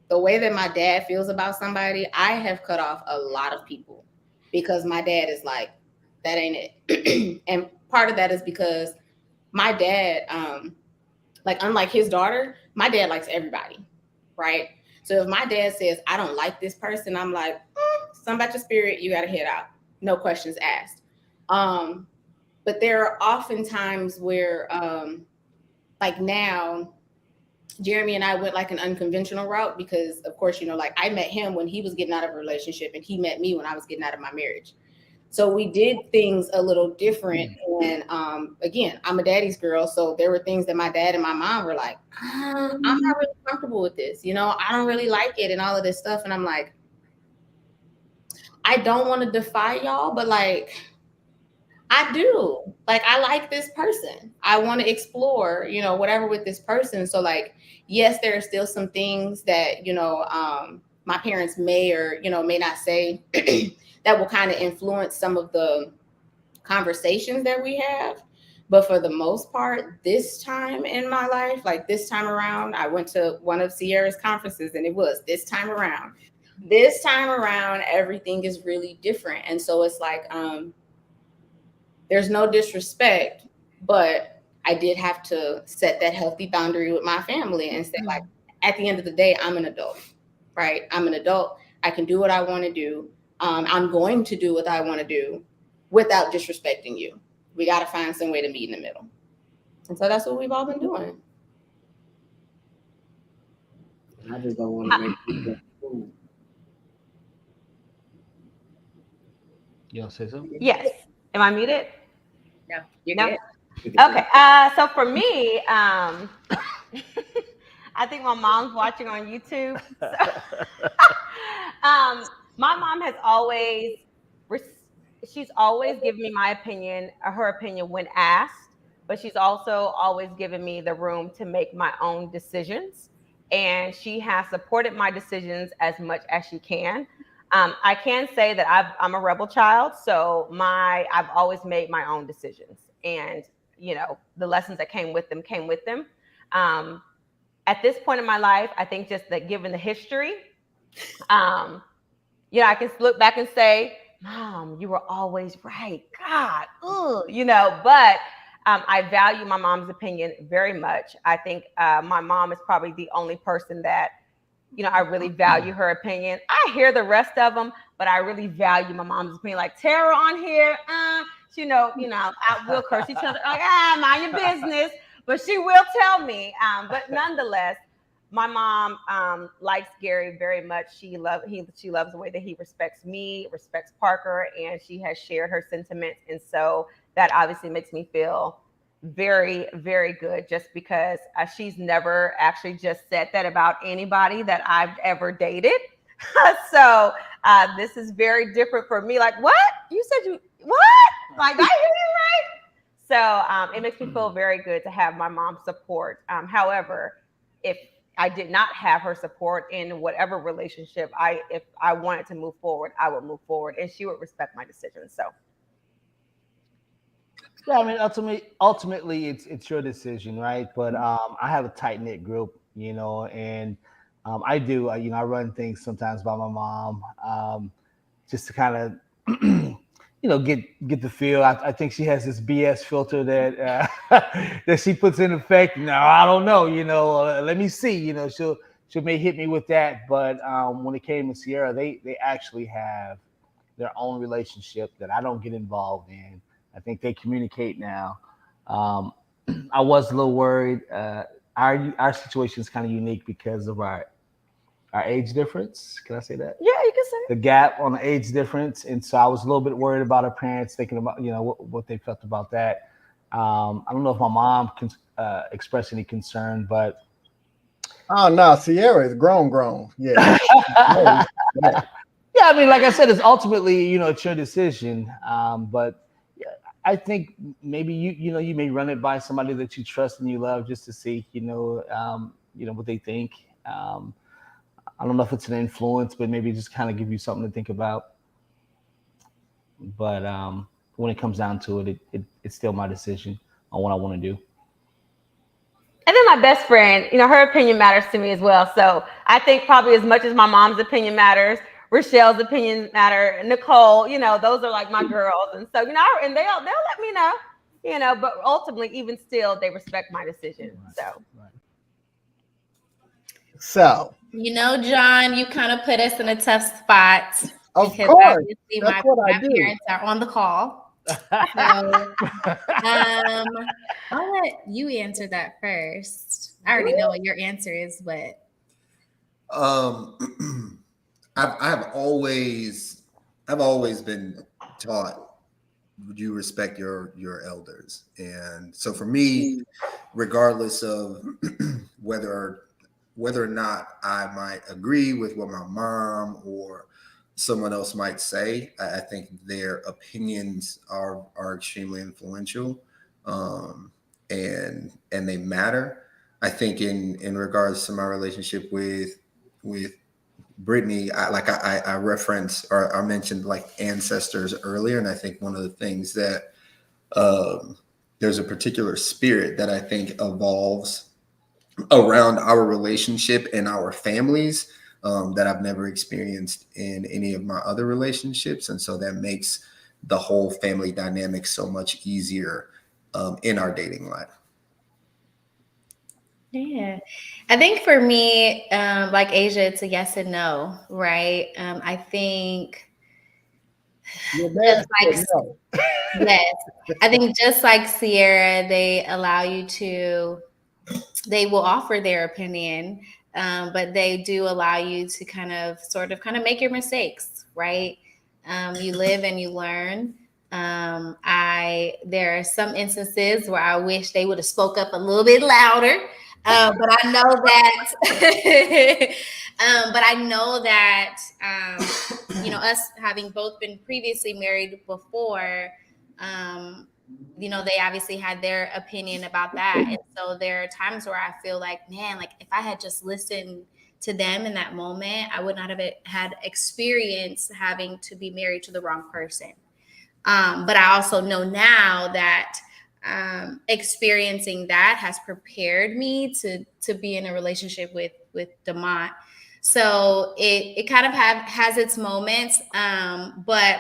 E: the way that my dad feels about somebody, I have cut off a lot of people because my dad is like, that ain't it. And part of that is because my dad, like, unlike his daughter, my dad likes everybody, right? So if my dad says, I don't like this person, I'm like, something about your spirit, you got to head out. No questions asked. But there are often times where, like now, Jeremy and I went like an unconventional route because, of course, you know, like I met him when he was getting out of a relationship and he met me when I was getting out of my marriage. So we did things a little different. And again, I'm a daddy's girl. So there were things that my dad and my mom were like, I'm not really comfortable with this. You know, I don't really like it and all of this stuff. And I'm like, I don't want to defy y'all, but like, I do. Like, I like this person. I want to explore, you know, whatever with this person. So like, yes, there are still some things that, you know, my parents may or, you know, may not say that will kind of influence some of the conversations that we have. But for the most part, this time in my life, like this time around, I went to one of Sierra's conferences and it was this time around. This time around, everything is really different. And so it's like, there's no disrespect, but I did have to set that healthy boundary with my family and say, like, at the end of the day, I'm an adult, right? I'm an adult. I can do what I want to do. I'm going to do what I want to do without disrespecting you. We got to find some way to meet in the middle. And so that's what we've all been doing.
I: I just don't want to make people fool.
D: You want to say something?
H: Yes. Am I muted?
B: No, you're
H: No.
B: good.
H: Okay. So for me, I think my mom's watching on YouTube. My mom has always, she's always given me my opinion, her opinion when asked, but she's also always given me the room to make my own decisions. And she has supported my decisions as much as she can. I can say that I'm a rebel child, so I've always made my own decisions, and you know the lessons that came with them came with them. At this point in my life, I think just that given the history, you know, I can look back and say Mom, you were always right. God, ugh, you know, but I value my mom's opinion very much. I think my mom is probably the only person that, you know, I really value her opinion. I hear the rest of them, but I really value my mom's opinion. Like Tara on here, I will curse each other. Like, mind your business. But she will tell me. But nonetheless, my mom likes Gary very much. She loves the way that he respects me, respects Parker, and she has shared her sentiments. And so that obviously makes me feel very, very good, just because she's never actually just said that about anybody that I've ever dated. So this is very different for me. Like, what? You said you what? Like, I hear you right. So it makes me feel very good to have my mom's support. However, if I did not have her support in whatever relationship, if I wanted to move forward, I would move forward, and she would respect my decision. So
D: Yeah, I mean, ultimately, it's your decision, right? But I have a tight knit group, you know, and I do, I run things sometimes by my mom, just to kind of, get the feel. I think she has this BS filter that that she puts in effect. No, I don't know, let me see, she may hit me with that, but when it came to Sierra, they actually have their own relationship that I don't get involved in. I think they communicate now. Um, I was a little worried. Our situation is kind of unique because of our age difference. Can I say that?
H: yeah, you can say.
D: The gap on the age difference, and so I was a little bit worried about her parents, thinking about what they felt about that. I don't know if my mom can express any concern, but
A: Oh no, Sierra is grown. Yeah. Yeah.
D: yeah, I mean, like I said, it's ultimately, it's your decision. But yeah, I think maybe you may run it by somebody that you trust and you love, just to see, what they think. I don't know if it's an influence, but maybe just kind of give you something to think about. But when it comes down to it's still my decision on what I want to do.
H: And then my best friend, her opinion matters to me as well. So I think probably as much as my mom's opinion matters, Rochelle's opinion matter, Nicole, those are like my girls. And so, and they'll let me know, but ultimately, even still, they respect my decision. So.
A: So.
J: John, you kind of put us in a tough spot.
A: Of
J: because
A: course.
J: obviously
A: That's
J: my
A: what I do.
J: parents are on the call. So, I'll let you answer that first. I already know what your answer is, but
G: I've always been taught you respect your elders, and so for me, regardless of whether or not I might agree with what my mom or someone else might say, I think their opinions are extremely influential, and they matter. I think in regards to my relationship with Brittany, I referenced or I mentioned like ancestors earlier, and I think one of the things that there's a particular spirit that I think evolves around our relationship and our families that I've never experienced in any of my other relationships, and so that makes the whole family dynamic so much easier in our dating life.
J: yeah, I think for me, like Asia, it's a yes and no, right? I think
A: Your dad
J: just
A: said no.
J: yes, I think just like Sierra, they will offer their opinion, but they do allow you to kind of make your mistakes, right? You live and you learn. There are some instances where I wish they would have spoke up a little bit louder. But I know that, us having both been previously married before, they obviously had their opinion about that. And so there are times where I feel like, man, like if I had just listened to them in that moment, I would not have had experience having to be married to the wrong person. But I also know now that experiencing that has prepared me to be in a relationship with Demont. So it kind of has its moments, but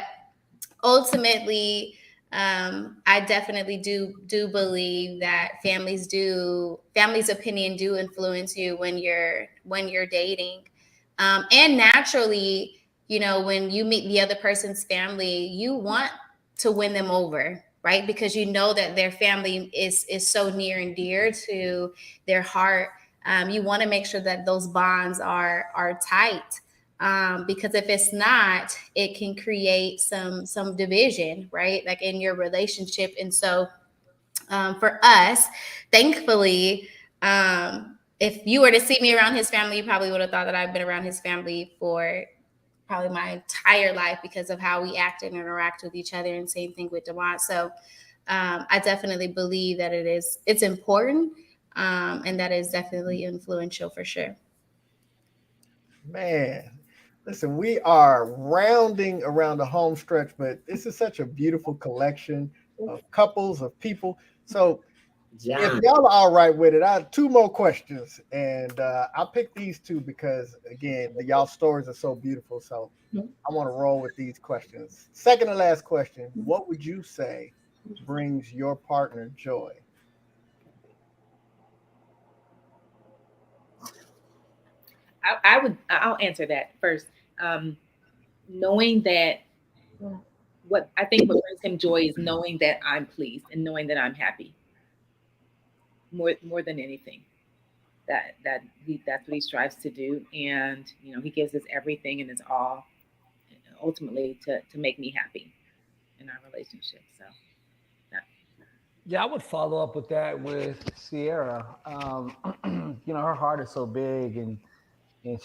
J: ultimately, I definitely do believe that families' opinion do influence you when you're dating, and naturally, when you meet the other person's family, you want to win them over, right? Because you know that their family is so near and dear to their heart. You want to make sure that those bonds are tight. Because if it's not, it can create some division, right? Like in your relationship. And so for us, thankfully, if you were to see me around his family, you probably would have thought that I've been around his family for probably my entire life because of how we act and interact with each other. And same thing with Demont. So I definitely believe that it's important, and that is definitely influential for sure.
A: Man, listen, we are rounding around the home stretch, but this is such a beautiful collection of couples, of people. So if
I: John.
A: y'all are all right with it, I have two more questions, and I picked these two because again, y'all stories are so beautiful. So I want to roll with these questions. Second to last question: what would you say brings your partner joy?
B: I'll answer that first. Knowing that what I think what brings him joy is knowing that I'm pleased and knowing that I'm happy more than anything. That's what he strives to do, and he gives us everything and it's all ultimately to make me happy in our relationship. So that,
D: Yeah, I would follow up with that with Sierra. Her heart is so big, and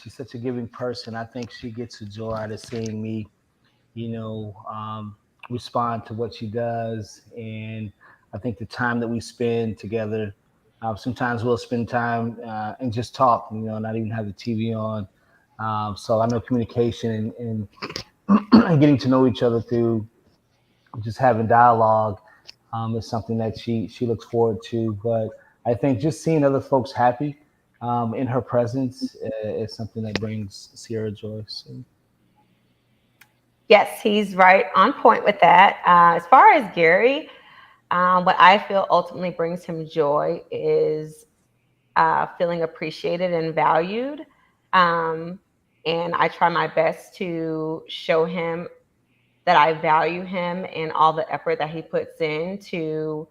D: she's such a giving person. I think she gets a joy out of seeing me, you know, um, respond to what she does. And I think the time that we spend together, sometimes we'll spend time and just talk, not even have the TV on. So I know communication and getting to know each other through just having dialogue is something that she looks forward to. But I think just seeing other folks happy in her presence is something that brings Sierra joy. So.
H: Yes, he's right on point with that. As far as Gary, what I feel ultimately brings him joy is feeling appreciated and valued. Um, and I try my best to show him that I value him and all the effort that he puts in to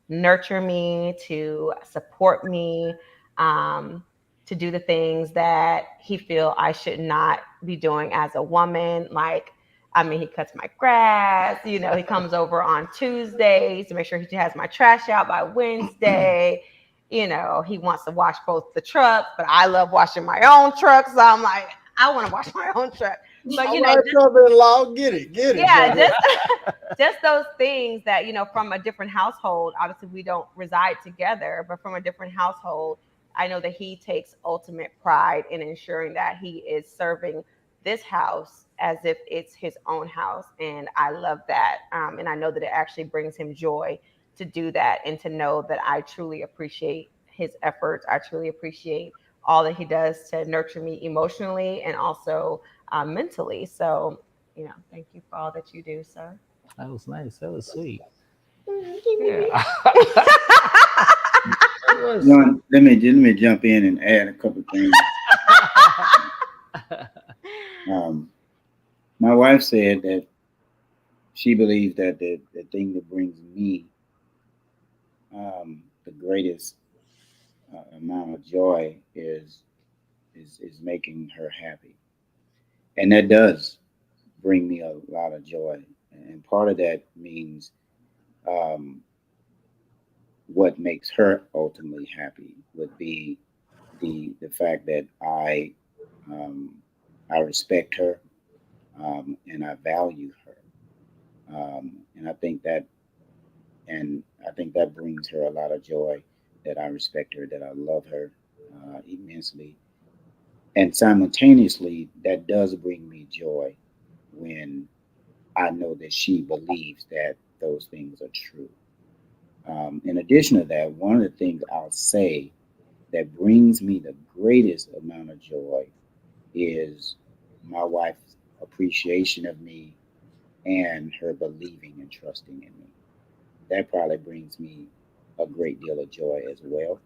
H: nurture me, to support me, um, to do the things that he feel I should not be doing as a woman. Like, I mean, he cuts my grass. He comes over on Tuesdays to make sure he has my trash out by Wednesday. He wants to wash both the trucks, but I love washing my own truck. So I'm like, I want to wash my own truck. But
A: All right, brother-in-law, get it,
H: yeah,
A: brother.
H: just those things that from a different household. Obviously we don't reside together, but from a different household, I know that he takes ultimate pride in ensuring that he is serving this house as if it's his own house, and I love that. And I know that it actually brings him joy to do that, and to know that I truly appreciate his efforts. I truly appreciate all that he does to nurture me emotionally and also mentally. So thank you for all that you do, sir.
D: That was nice. That was sweet.
H: Yeah.
D: Yeah. That was sweet.
C: John, let me jump in and add a couple things. My wife said that she believes that the thing that brings me the greatest amount of joy is making her happy, and that does bring me a lot of joy. And part of that means um, what makes her ultimately happy would be the fact that um, I respect her, and I value her, and I think that brings her a lot of joy. That I respect her, that I love her immensely, and simultaneously, that does bring me joy when I know that she believes that those things are true. In addition to that, one of the things I'll say that brings me the greatest amount of joy is my wife's appreciation of me and her believing and trusting in me. That probably brings me a great deal of joy as well.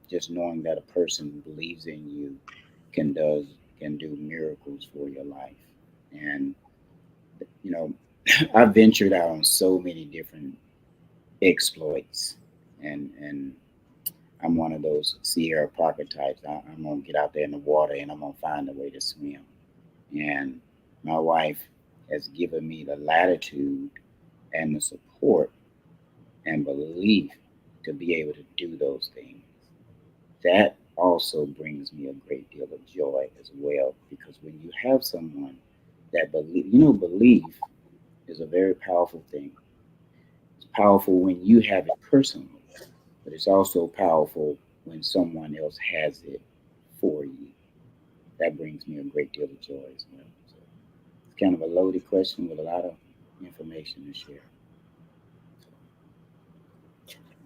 C: Just knowing that a person believes in you can does can do miracles for your life. And you know, I ventured out on so many different exploits, and I'm one of those Sierra Parker types. I'm gonna get out there in the water and I'm gonna find a way to swim. And my wife has given me the latitude and the support and belief to be able to do those things. That also brings me a great deal of joy as well, because when you have someone that belief is a very powerful thing. It's powerful when you have it personally, but it's also powerful when someone else has it for you. That brings me a great deal of joy as well. So it's kind of a loaded question with a lot of information to share.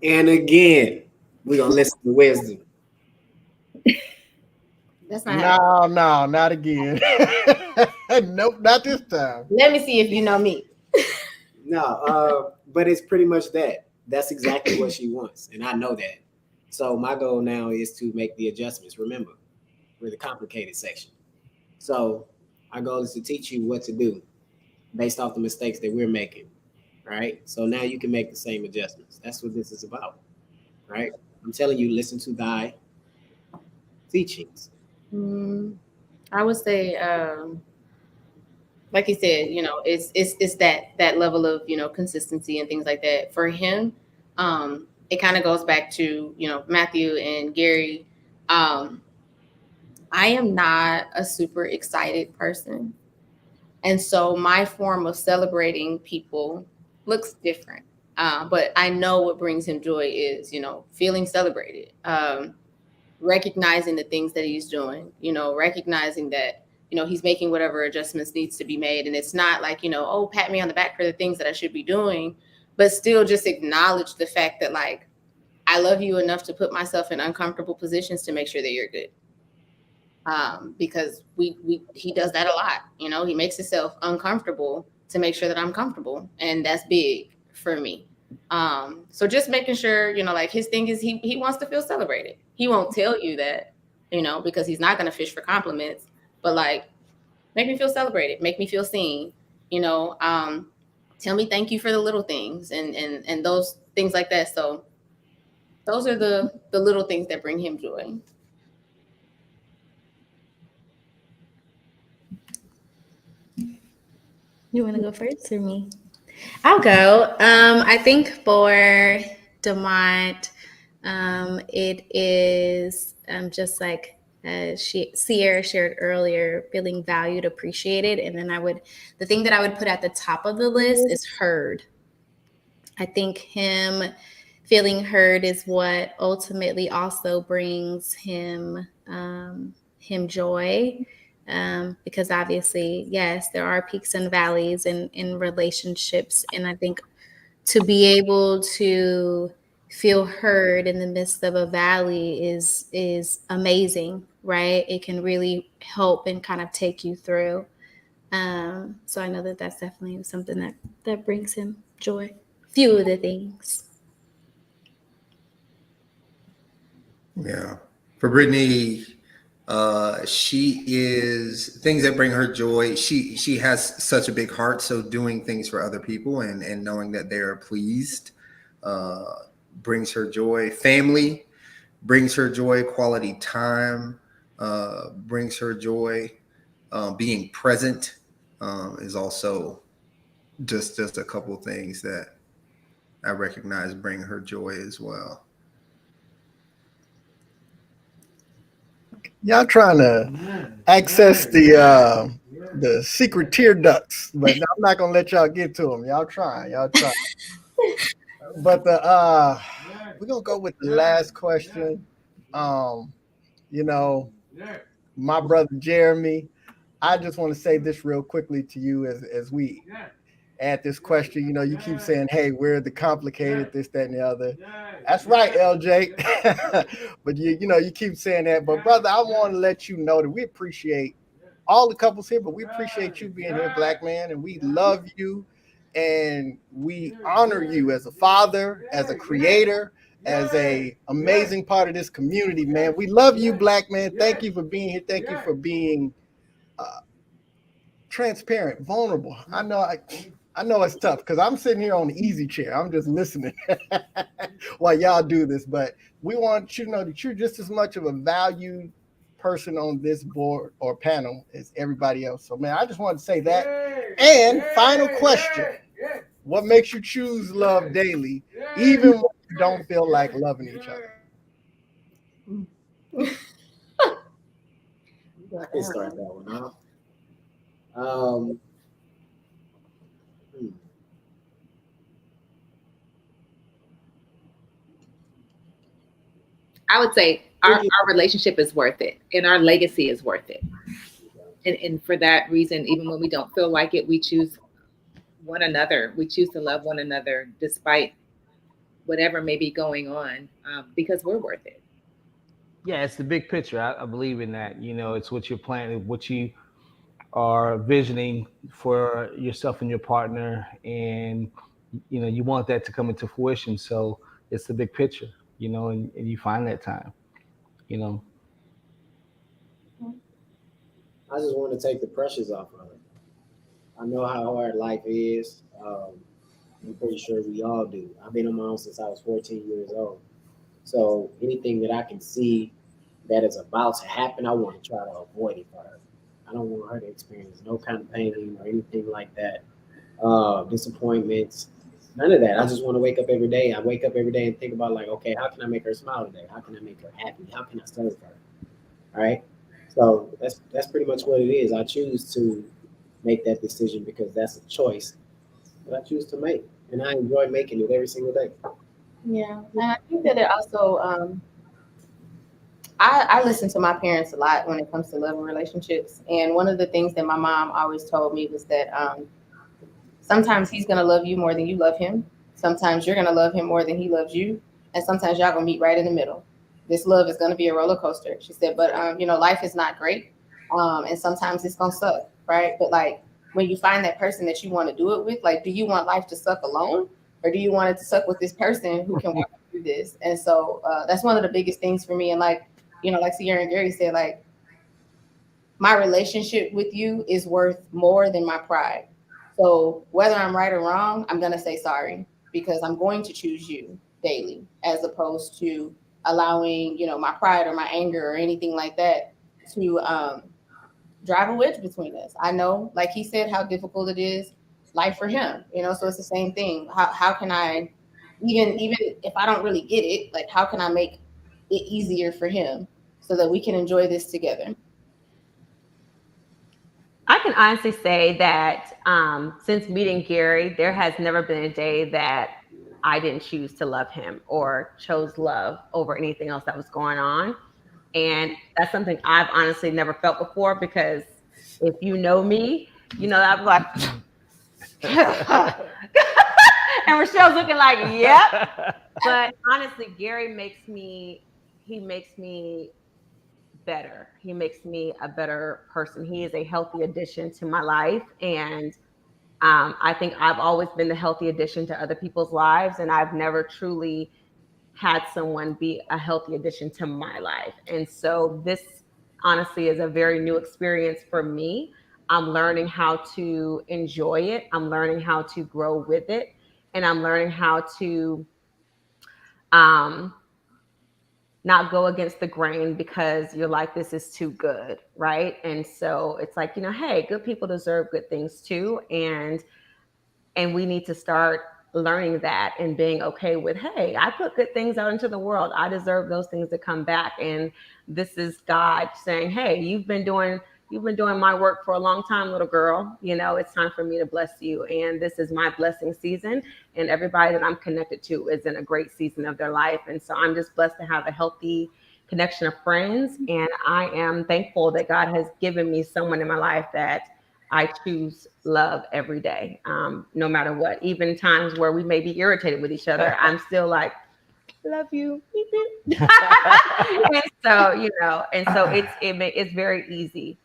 I: And again, we're gonna listen to wisdom.
E: That's not happening.
A: No, not again. Nope, not this time.
E: Let me see if you know me.
I: No, but it's pretty much that. That's exactly what she wants, and I know that. So my goal now is to make the adjustments. Remember, we're the complicated section. So our goal is to teach you what to do based off the mistakes that we're making. Right. So now you can make the same adjustments. That's what this is about. Right. I'm telling you, listen to thy teachings.
E: I would say, like you said, it's that level of consistency and things like that for him. It kind of goes back to Matthew and Gary. I am not a super excited person, and so my form of celebrating people looks different. But I know what brings him joy is feeling celebrated. Recognizing the things that he's doing, recognizing that, he's making whatever adjustments needs to be made. And it's not like, oh, pat me on the back for the things that I should be doing, but still just acknowledge the fact that like, I love you enough to put myself in uncomfortable positions to make sure that you're good. Because he does that a lot. He makes himself uncomfortable to make sure that I'm comfortable. And that's big for me. So just making sure, like his thing is he wants to feel celebrated. He won't tell you that, because he's not going to fish for compliments, but like, make me feel celebrated, make me feel seen, tell me thank you for the little things and those things like that. So those are the little things that bring him joy.
J: You want to go first or me? I'll go. I think for Demont, it is just like Sierra shared earlier, feeling valued, appreciated. And then the thing that I would put at the top of the list is heard. I think him feeling heard is what ultimately also brings him joy. Because obviously, yes, there are peaks and valleys in relationships. And I think to be able to feel heard in the midst of a valley is amazing, right? It can really help and kind of take you through. So I know that that's definitely something that brings him joy. Few of the things.
G: Yeah. For Brittany, she is things that bring her joy. She has such a big heart, so doing things for other people and knowing that they are pleased brings her joy. Family brings her joy. Quality time brings her joy. Being present is also just a couple of things that I recognize bring her joy as well.
A: Y'all trying to access the secret tear ducts, but I'm not gonna let y'all get to them. Y'all trying. But we're gonna go with the last question. Um, you know, my brother Jeremy, I just want to say this real quickly to you as we add this question. You keep saying, "Hey, we're the complicated this, that, and the other." That's right, LJ. But you keep saying that. But brother, I want to let you know that we appreciate all the couples here, but we appreciate you being here, black man, and we love you, and we honor you as a father, as a creator, as a amazing part of this community, man. We love you, black man. Thank you for being here. Thank you for being transparent, vulnerable. I know it's tough because I'm sitting here on the easy chair. I'm just listening while y'all do this, but we want you to know that you're just as much of a valued person on this board or panel as everybody else. So, man, I just wanted to say that. And final question: what makes you choose love daily, even when you don't feel like loving each other?
I: I can start that one off. Um,
B: I would say our relationship is worth it and our legacy is worth it. And for that reason, even when we don't feel like it, we choose one another. We choose to love one another despite whatever may be going on, because we're worth it.
D: Yeah, it's the big picture. I believe in that. You know, it's what you're planning, what you are visioning for yourself and your partner, and you know, you want that to come into fruition. So it's the big picture, you know, and you find that time, you know.
I: I just want to take the pressures off of it. I know how hard life is. I'm pretty sure we all do. I've been on my own since I was 14 years old. So anything that I can see that is about to happen, I want to try to avoid it for her. I don't want her to experience no kind of pain or anything like that. Disappointments, none of that. I just want to wake up every day. I wake up every day and think about like, okay, how can I make her smile today? How can I make her happy? How can I serve her? All right. So that's pretty much what it is. I choose to make that decision because that's a choice that I choose to make, and I enjoy making it every single day.
E: Yeah, and I think that it also, I listen to my parents a lot when it comes to love and relationships. And one of the things that my mom always told me was that sometimes he's going to love you more than you love him. Sometimes you're going to love him more than he loves you. And sometimes y'all going to meet right in the middle. This love is going to be a roller coaster. She said, but, you know, life is not great. And sometimes it's going to suck, right? But like when you find that person that you want to do it with, like, do you want life to suck alone? Or do you want it to suck with this person who can walk through this? And so that's one of the biggest things for me. And like, you know, like Sierra and Gary said, like, my relationship with you is worth more than my pride. So whether I'm right or wrong, I'm going to say sorry because I'm going to choose you daily as opposed to allowing, you know, my pride or my anger or anything like that to drive a wedge between us. I know, like he said, how difficult it is life for him, you know, so it's the same thing. How can I, even if I don't really get it, like how can I make it easier for him so that we can enjoy this together?
H: I can honestly say that since meeting Gary, there has never been a day that I didn't choose to love him or chose love over anything else that was going on. And that's something I've honestly never felt before because if you know me, you know, I'm like, and Rochelle's looking like, yep. But honestly, Gary makes me better. He makes me a better person. He is a healthy addition to my life. And I think I've always been the healthy addition to other people's lives. And I've never truly had someone be a healthy addition to my life. And so this honestly is a very new experience for me. I'm learning how to enjoy it. I'm learning how to grow with it. And I'm learning how to um, not go against the grain because you're like, this is too good, right? And so it's like, you know, hey, good people deserve good things too. And we need to start learning that and being okay with, hey, I put good things out into the world. I deserve those things to come back. And this is God saying, hey, you've been doing my work for a long time, little girl. You know, it's time for me to bless you. And this is my blessing season. And everybody that I'm connected to is in a great season of their life. And so I'm just blessed to have a healthy connection of friends. And I am thankful that God has given me someone in my life that I choose love every day, no matter what. Even times where we may be irritated with each other, I'm still like, love you. And so, you know, and so it's very easy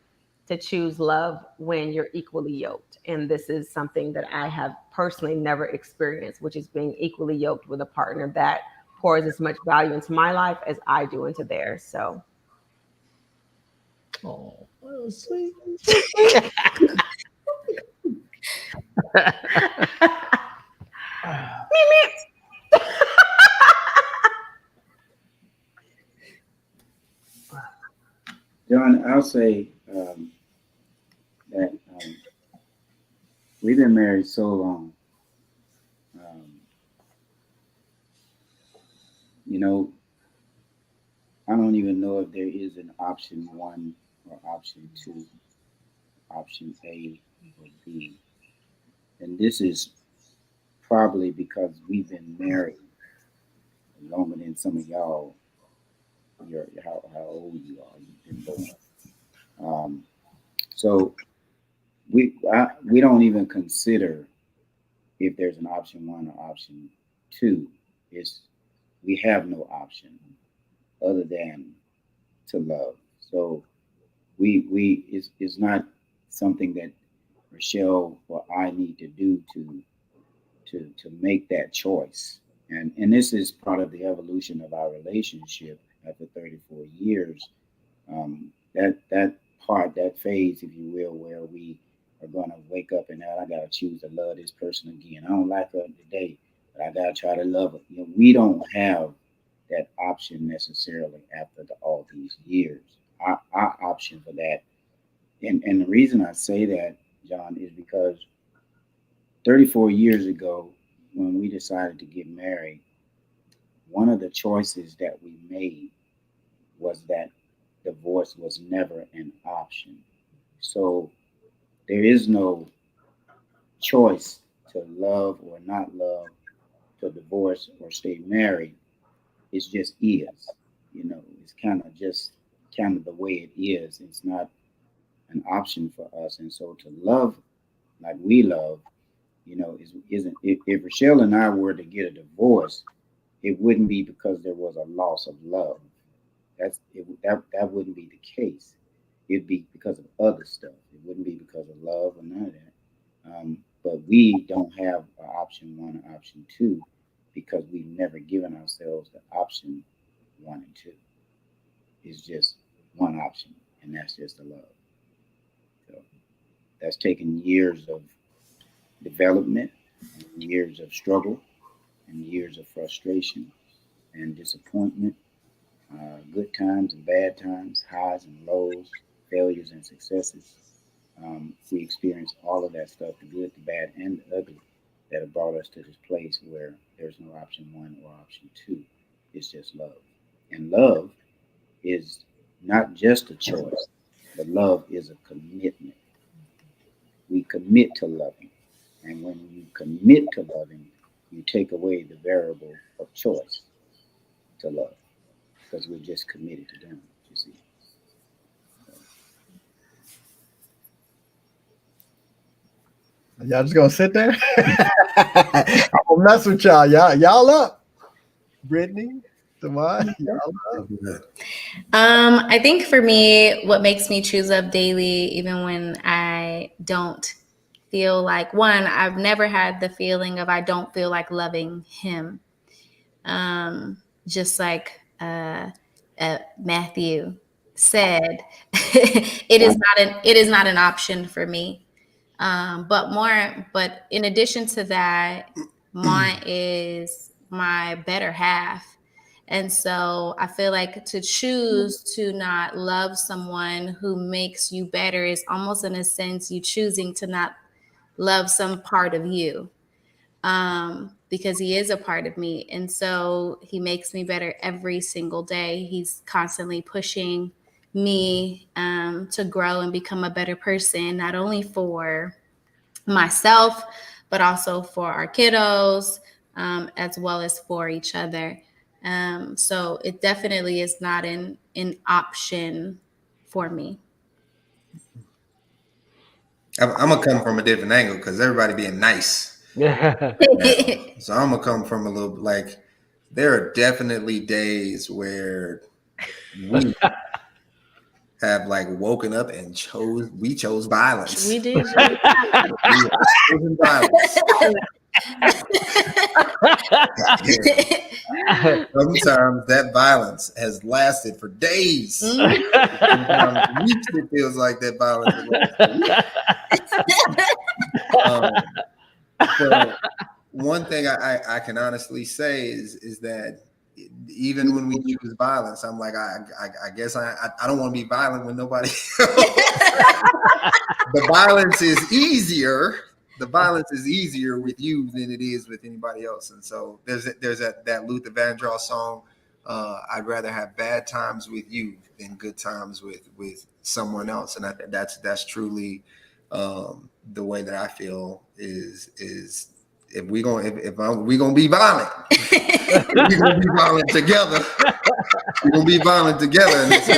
H: to choose love when you're equally yoked. And this is something that I have personally never experienced, which is being equally yoked with a partner that pours as much value into my life as I do into theirs. So,
D: Oh, that was sweet.
C: John, I'll say that we've been married so long. You know, I don't even know if there is an option one or option two, option A or B. And this is probably because we've been married longer than some of y'all. How old you are? You've been born. So we don't even consider if there's an option one or option two. It's we have no option other than to love. So it's not something that Rochelle or I need to do to make that choice. And this is part of the evolution of our relationship after 34 years. That part, that phase, if you will, where we are going to wake up and I got to choose to love this person again. I don't like her today, but I got to try to love her. You know, we don't have that option necessarily after all these years. Our option for that, and the reason I say that, John, is because 34 years ago, when we decided to get married, one of the choices that we made was that divorce was never an option. So there is no choice to love or not love, to divorce or stay married. It just is. You know, it's kind of the way it is. It's not an option for us. And so to love like we love, you know, isn't if Rochelle and I were to get a divorce, it wouldn't be because there was a loss of love. That wouldn't be the case. It'd be because of other stuff. It wouldn't be because of love or none of that. But we don't have option one or option two because we've never given ourselves the option one and two. It's just one option, and that's just the love. So that's taken years of development, and years of struggle, and years of frustration and disappointment, good times and bad times, highs and lows, failures and successes. We experience all of that stuff, the good, the bad, and the ugly, that have brought us to this place where there's no option one or option two. It's just love. And love is not just a choice, but love is a commitment. We commit to loving. And when you commit to loving, you take away the variable of choice to love because we're just committed to doing it, you see.
A: Y'all just gonna sit there? I'm gonna mess with y'all. Y'all up. Brittany, Tamai, y'all up.
J: I think for me, what makes me choose up daily, even when I don't feel like, one, I've never had the feeling of I don't feel like loving him. Just like Matthew said, it is not an option for me. But in addition to that, mine is my better half. And so I feel like to choose to not love someone who makes you better is almost in a sense you choosing to not love some part of you, because he is a part of me. And so he makes me better every single day. He's constantly pushing me to grow and become a better person, not only for myself, but also for our kiddos, as well as for each other. So it definitely is not an option for me.
G: I'm gonna come from a different angle because everybody being nice.
D: Yeah.
G: So I'm gonna come from a little like there are definitely days where we have like woken up and we chose violence.
J: We did.
G: We have chosen violence. Sometimes that violence has lasted for days. Sometimes weeks it feels like that violence has lasted. So one thing I can honestly say is that even when we choose violence, I'm like, I guess I don't want to be violent with nobody else. The violence is easier. The violence is easier with you than it is with anybody else. And so there's that Luther Vandross song. I'd rather have bad times with you than good times with someone else. And that's truly the way that I feel is if we gonna be violent, we're gonna be violent together. We're gonna be violent together. And this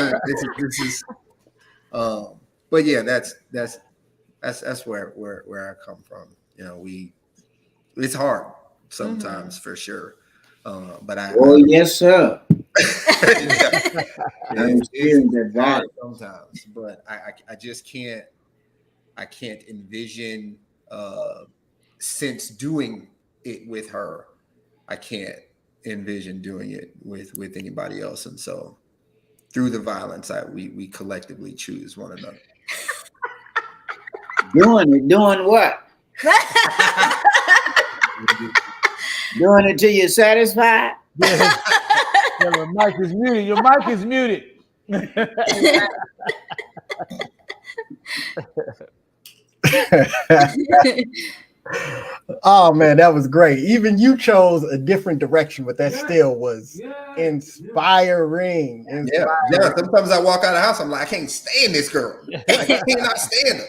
G: is but yeah, that's where I come from. You know, it's hard sometimes for sure. But
C: yes, sir.
G: It's hard sometimes, but I just can't envision since doing it with her, I can't envision doing it with anybody else. And so through the violence, we collectively choose one another.
C: Doing what? Doing it till you're satisfied?
D: Yeah, your mic is muted. Your mic is muted.
A: Oh man, that was great. Even you chose a different direction, but that still was inspiring.
G: Yeah. Sometimes I walk out of the house, I'm like, I can't stand this girl. I cannot stand her.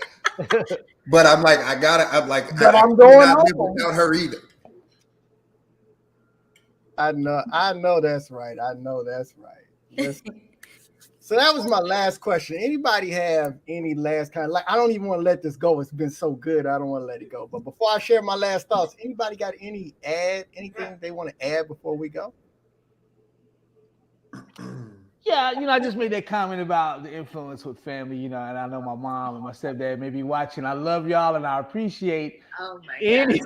G: But I'm like, I'm going not live without her either.
A: I know that's right. So that was my last question. Anybody have any last kind of, like, I don't even want to let this go. It's been so good. I don't want to let it go. But before I share my last thoughts, anybody got anything they want to add before we go?
D: Yeah, I just made that comment about the influence with family, and I know my mom and my stepdad may be watching. I love y'all and I appreciate any.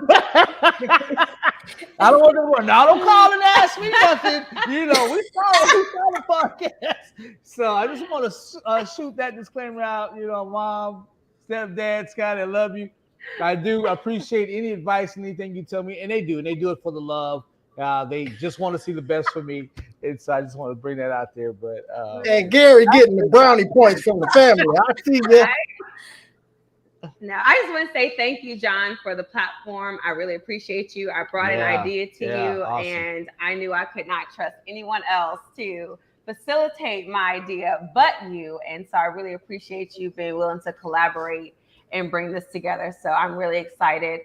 D: I don't want to now don't call and ask me nothing. We saw the podcast. So I just want to shoot that disclaimer out. Mom, stepdad, Scott, I love you. I do appreciate any advice, anything you tell me, and they do it for the love. They just want to see the best for me. So I just want to bring that out there. But
A: and Gary getting the brownie points from the family. I see you.
H: Now, I just want to say thank you, John, for the platform. I really appreciate you. I brought an idea to you, awesome. And I knew I could not trust anyone else to facilitate my idea but you. And so I really appreciate you being willing to collaborate and bring this together. So I'm really excited.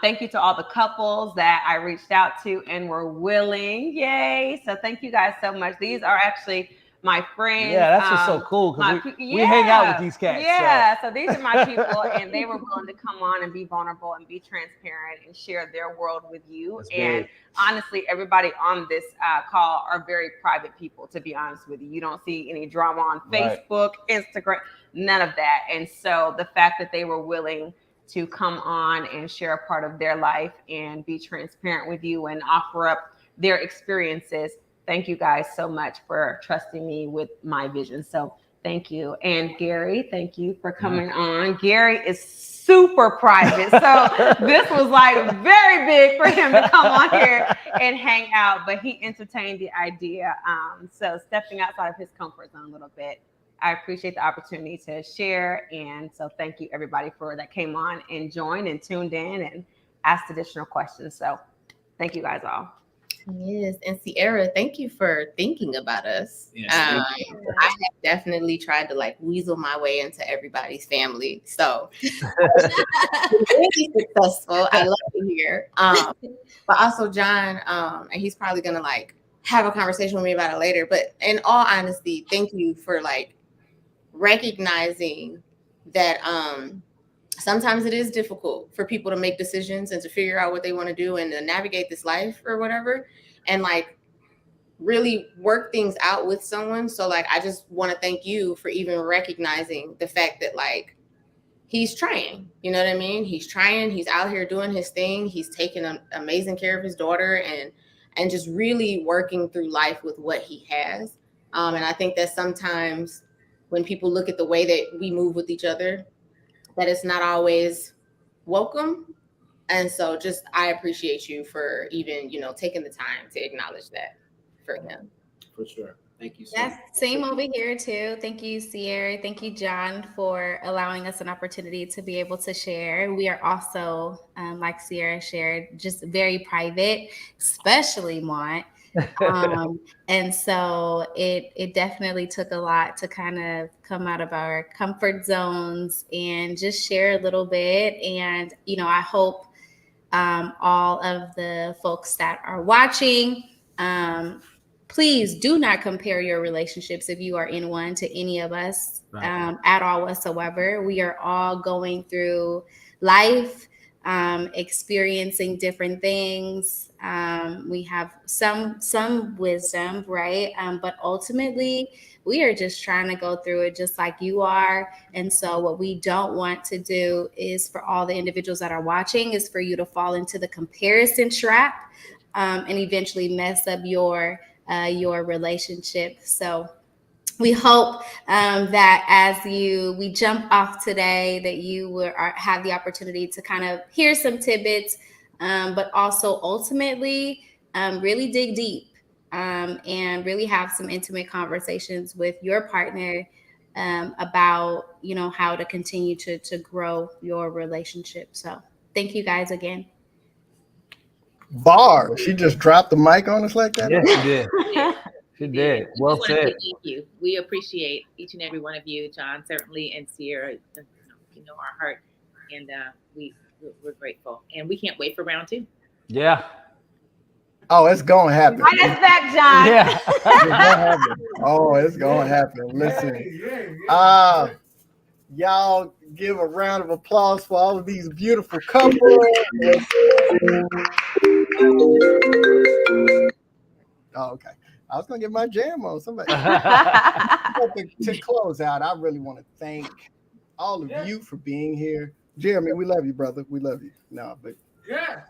H: Thank you to all the couples that I reached out to and were willing. Yay. So thank you guys so much. These are actually my friends.
D: Yeah, that's just so cool because we hang out with these cats.
H: Yeah, so these are my people, and they were willing to come on and be vulnerable and be transparent and share their world with you. That's and big. Honestly, everybody on this call are very private people, to be honest with you. You don't see any drama on Facebook, Instagram, none of that. And so the fact that they were willing to come on and share a part of their life and be transparent with you and offer up their experiences. Thank you guys so much for trusting me with my vision. So thank you. And Gary, thank you for coming on. Gary is super private. So this was like very big for him to come on here and hang out, but he entertained the idea. So stepping outside of his comfort zone a little bit. I appreciate the opportunity to share. And so thank you everybody that came on and joined and tuned in and asked additional questions. So thank you guys all.
E: Yes, and Sierra, thank you for thinking about us.
F: Yes,
E: I have definitely tried to weasel my way into everybody's family. So really successful. I love to hear. But also John, and he's probably gonna have a conversation with me about it later. But in all honesty, thank you for recognizing that sometimes it is difficult for people to make decisions and to figure out what they want to do and to navigate this life or whatever. And really work things out with someone. So like, I just want to thank you for even recognizing the fact that like, he's trying, you know what I mean? He's trying, he's out here doing his thing. He's taking amazing care of his daughter and just really working through life with what he has. And I think that sometimes when people look at the way that we move with each other, that it's not always welcome. And so just, I appreciate you for even, you know, taking the time to acknowledge that for him.
F: For sure. Thank you so
J: Yes,
F: much.
J: same over here too. Thank you, Sierra. Thank you, John, for allowing us an opportunity to be able to share. We are also, like Sierra shared, just very private, especially Mont. And so it definitely took a lot to kind of come out of our comfort zones and just share a little bit. And, you know, I hope all of the folks that are watching, please do not compare your relationships, if you are in one, to any of us at all whatsoever. We are all going through life, experiencing different things. We have some wisdom, right? But ultimately, we are just trying to go through it just like you are. And so what we don't want to do is, for all the individuals that are watching, is for you to fall into the comparison trap and eventually mess up your relationship. So we hope that as we jump off today, that you will have the opportunity to kind of hear some tidbits, but also ultimately really dig deep and really have some intimate conversations with your partner about, you know, how to continue to grow your relationship. So thank you guys again.
A: Bar. She just dropped the mic on us like that.
D: Yes, she did. She
B: We
D: did.
B: We
D: Well
B: just want to say
D: said.
B: thank you. We appreciate each and every one of you, John, certainly, and Sierra. You know our heart, and we're grateful, and we can't wait for round two.
D: Yeah.
A: Oh, it's gonna happen.
H: Run us back, John.
D: Yeah.
A: It's gonna happen. Oh, it's gonna happen. Listen, y'all give a round of applause for all of these beautiful couples. Oh, okay. I was gonna get my jam on somebody. To close out, I really want to thank all of you for being here. Jeremy, we love you, brother. We love you. No, but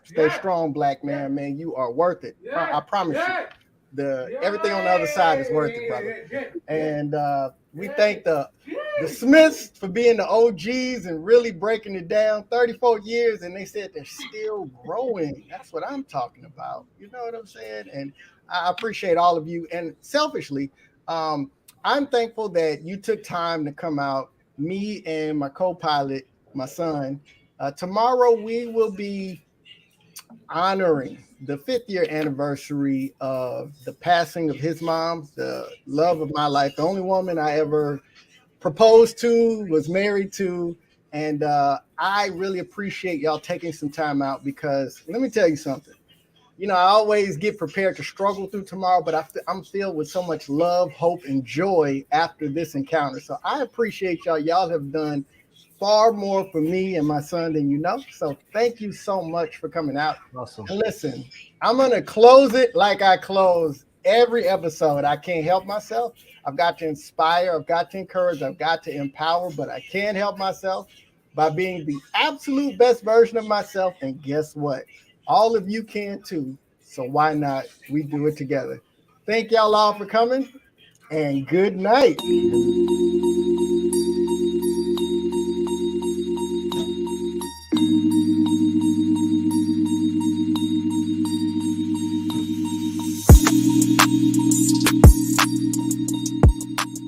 A: stay strong, black man. Man, you are worth it. I promise you. Everything on the other side is worth it, brother. And we thank the Smiths for being the OGs and really breaking it down. 34 years, and they said they're still growing. That's what I'm talking about. You know what I'm saying? And I appreciate all of you. And selfishly, I'm thankful that you took time to come out. Me and my co-pilot, my son. Tomorrow we will be honoring the 5th year anniversary of the passing of his mom, the love of my life, the only woman I ever proposed to, was married to. And I really appreciate y'all taking some time out, because let me tell you something. You know, I always get prepared to struggle through tomorrow, but I'm filled with so much love, hope, and joy after this encounter. So I appreciate y'all. Y'all have done far more for me and my son than you know. So thank you so much for coming out.
D: Awesome.
A: And listen, I'm going to close it like I close every episode. I can't help myself. I've got to inspire. I've got to encourage. I've got to empower, but I can't help myself by being the absolute best version of myself. And guess what? All of you can too. So why not? We do it together. Thank y'all all for coming, and good night.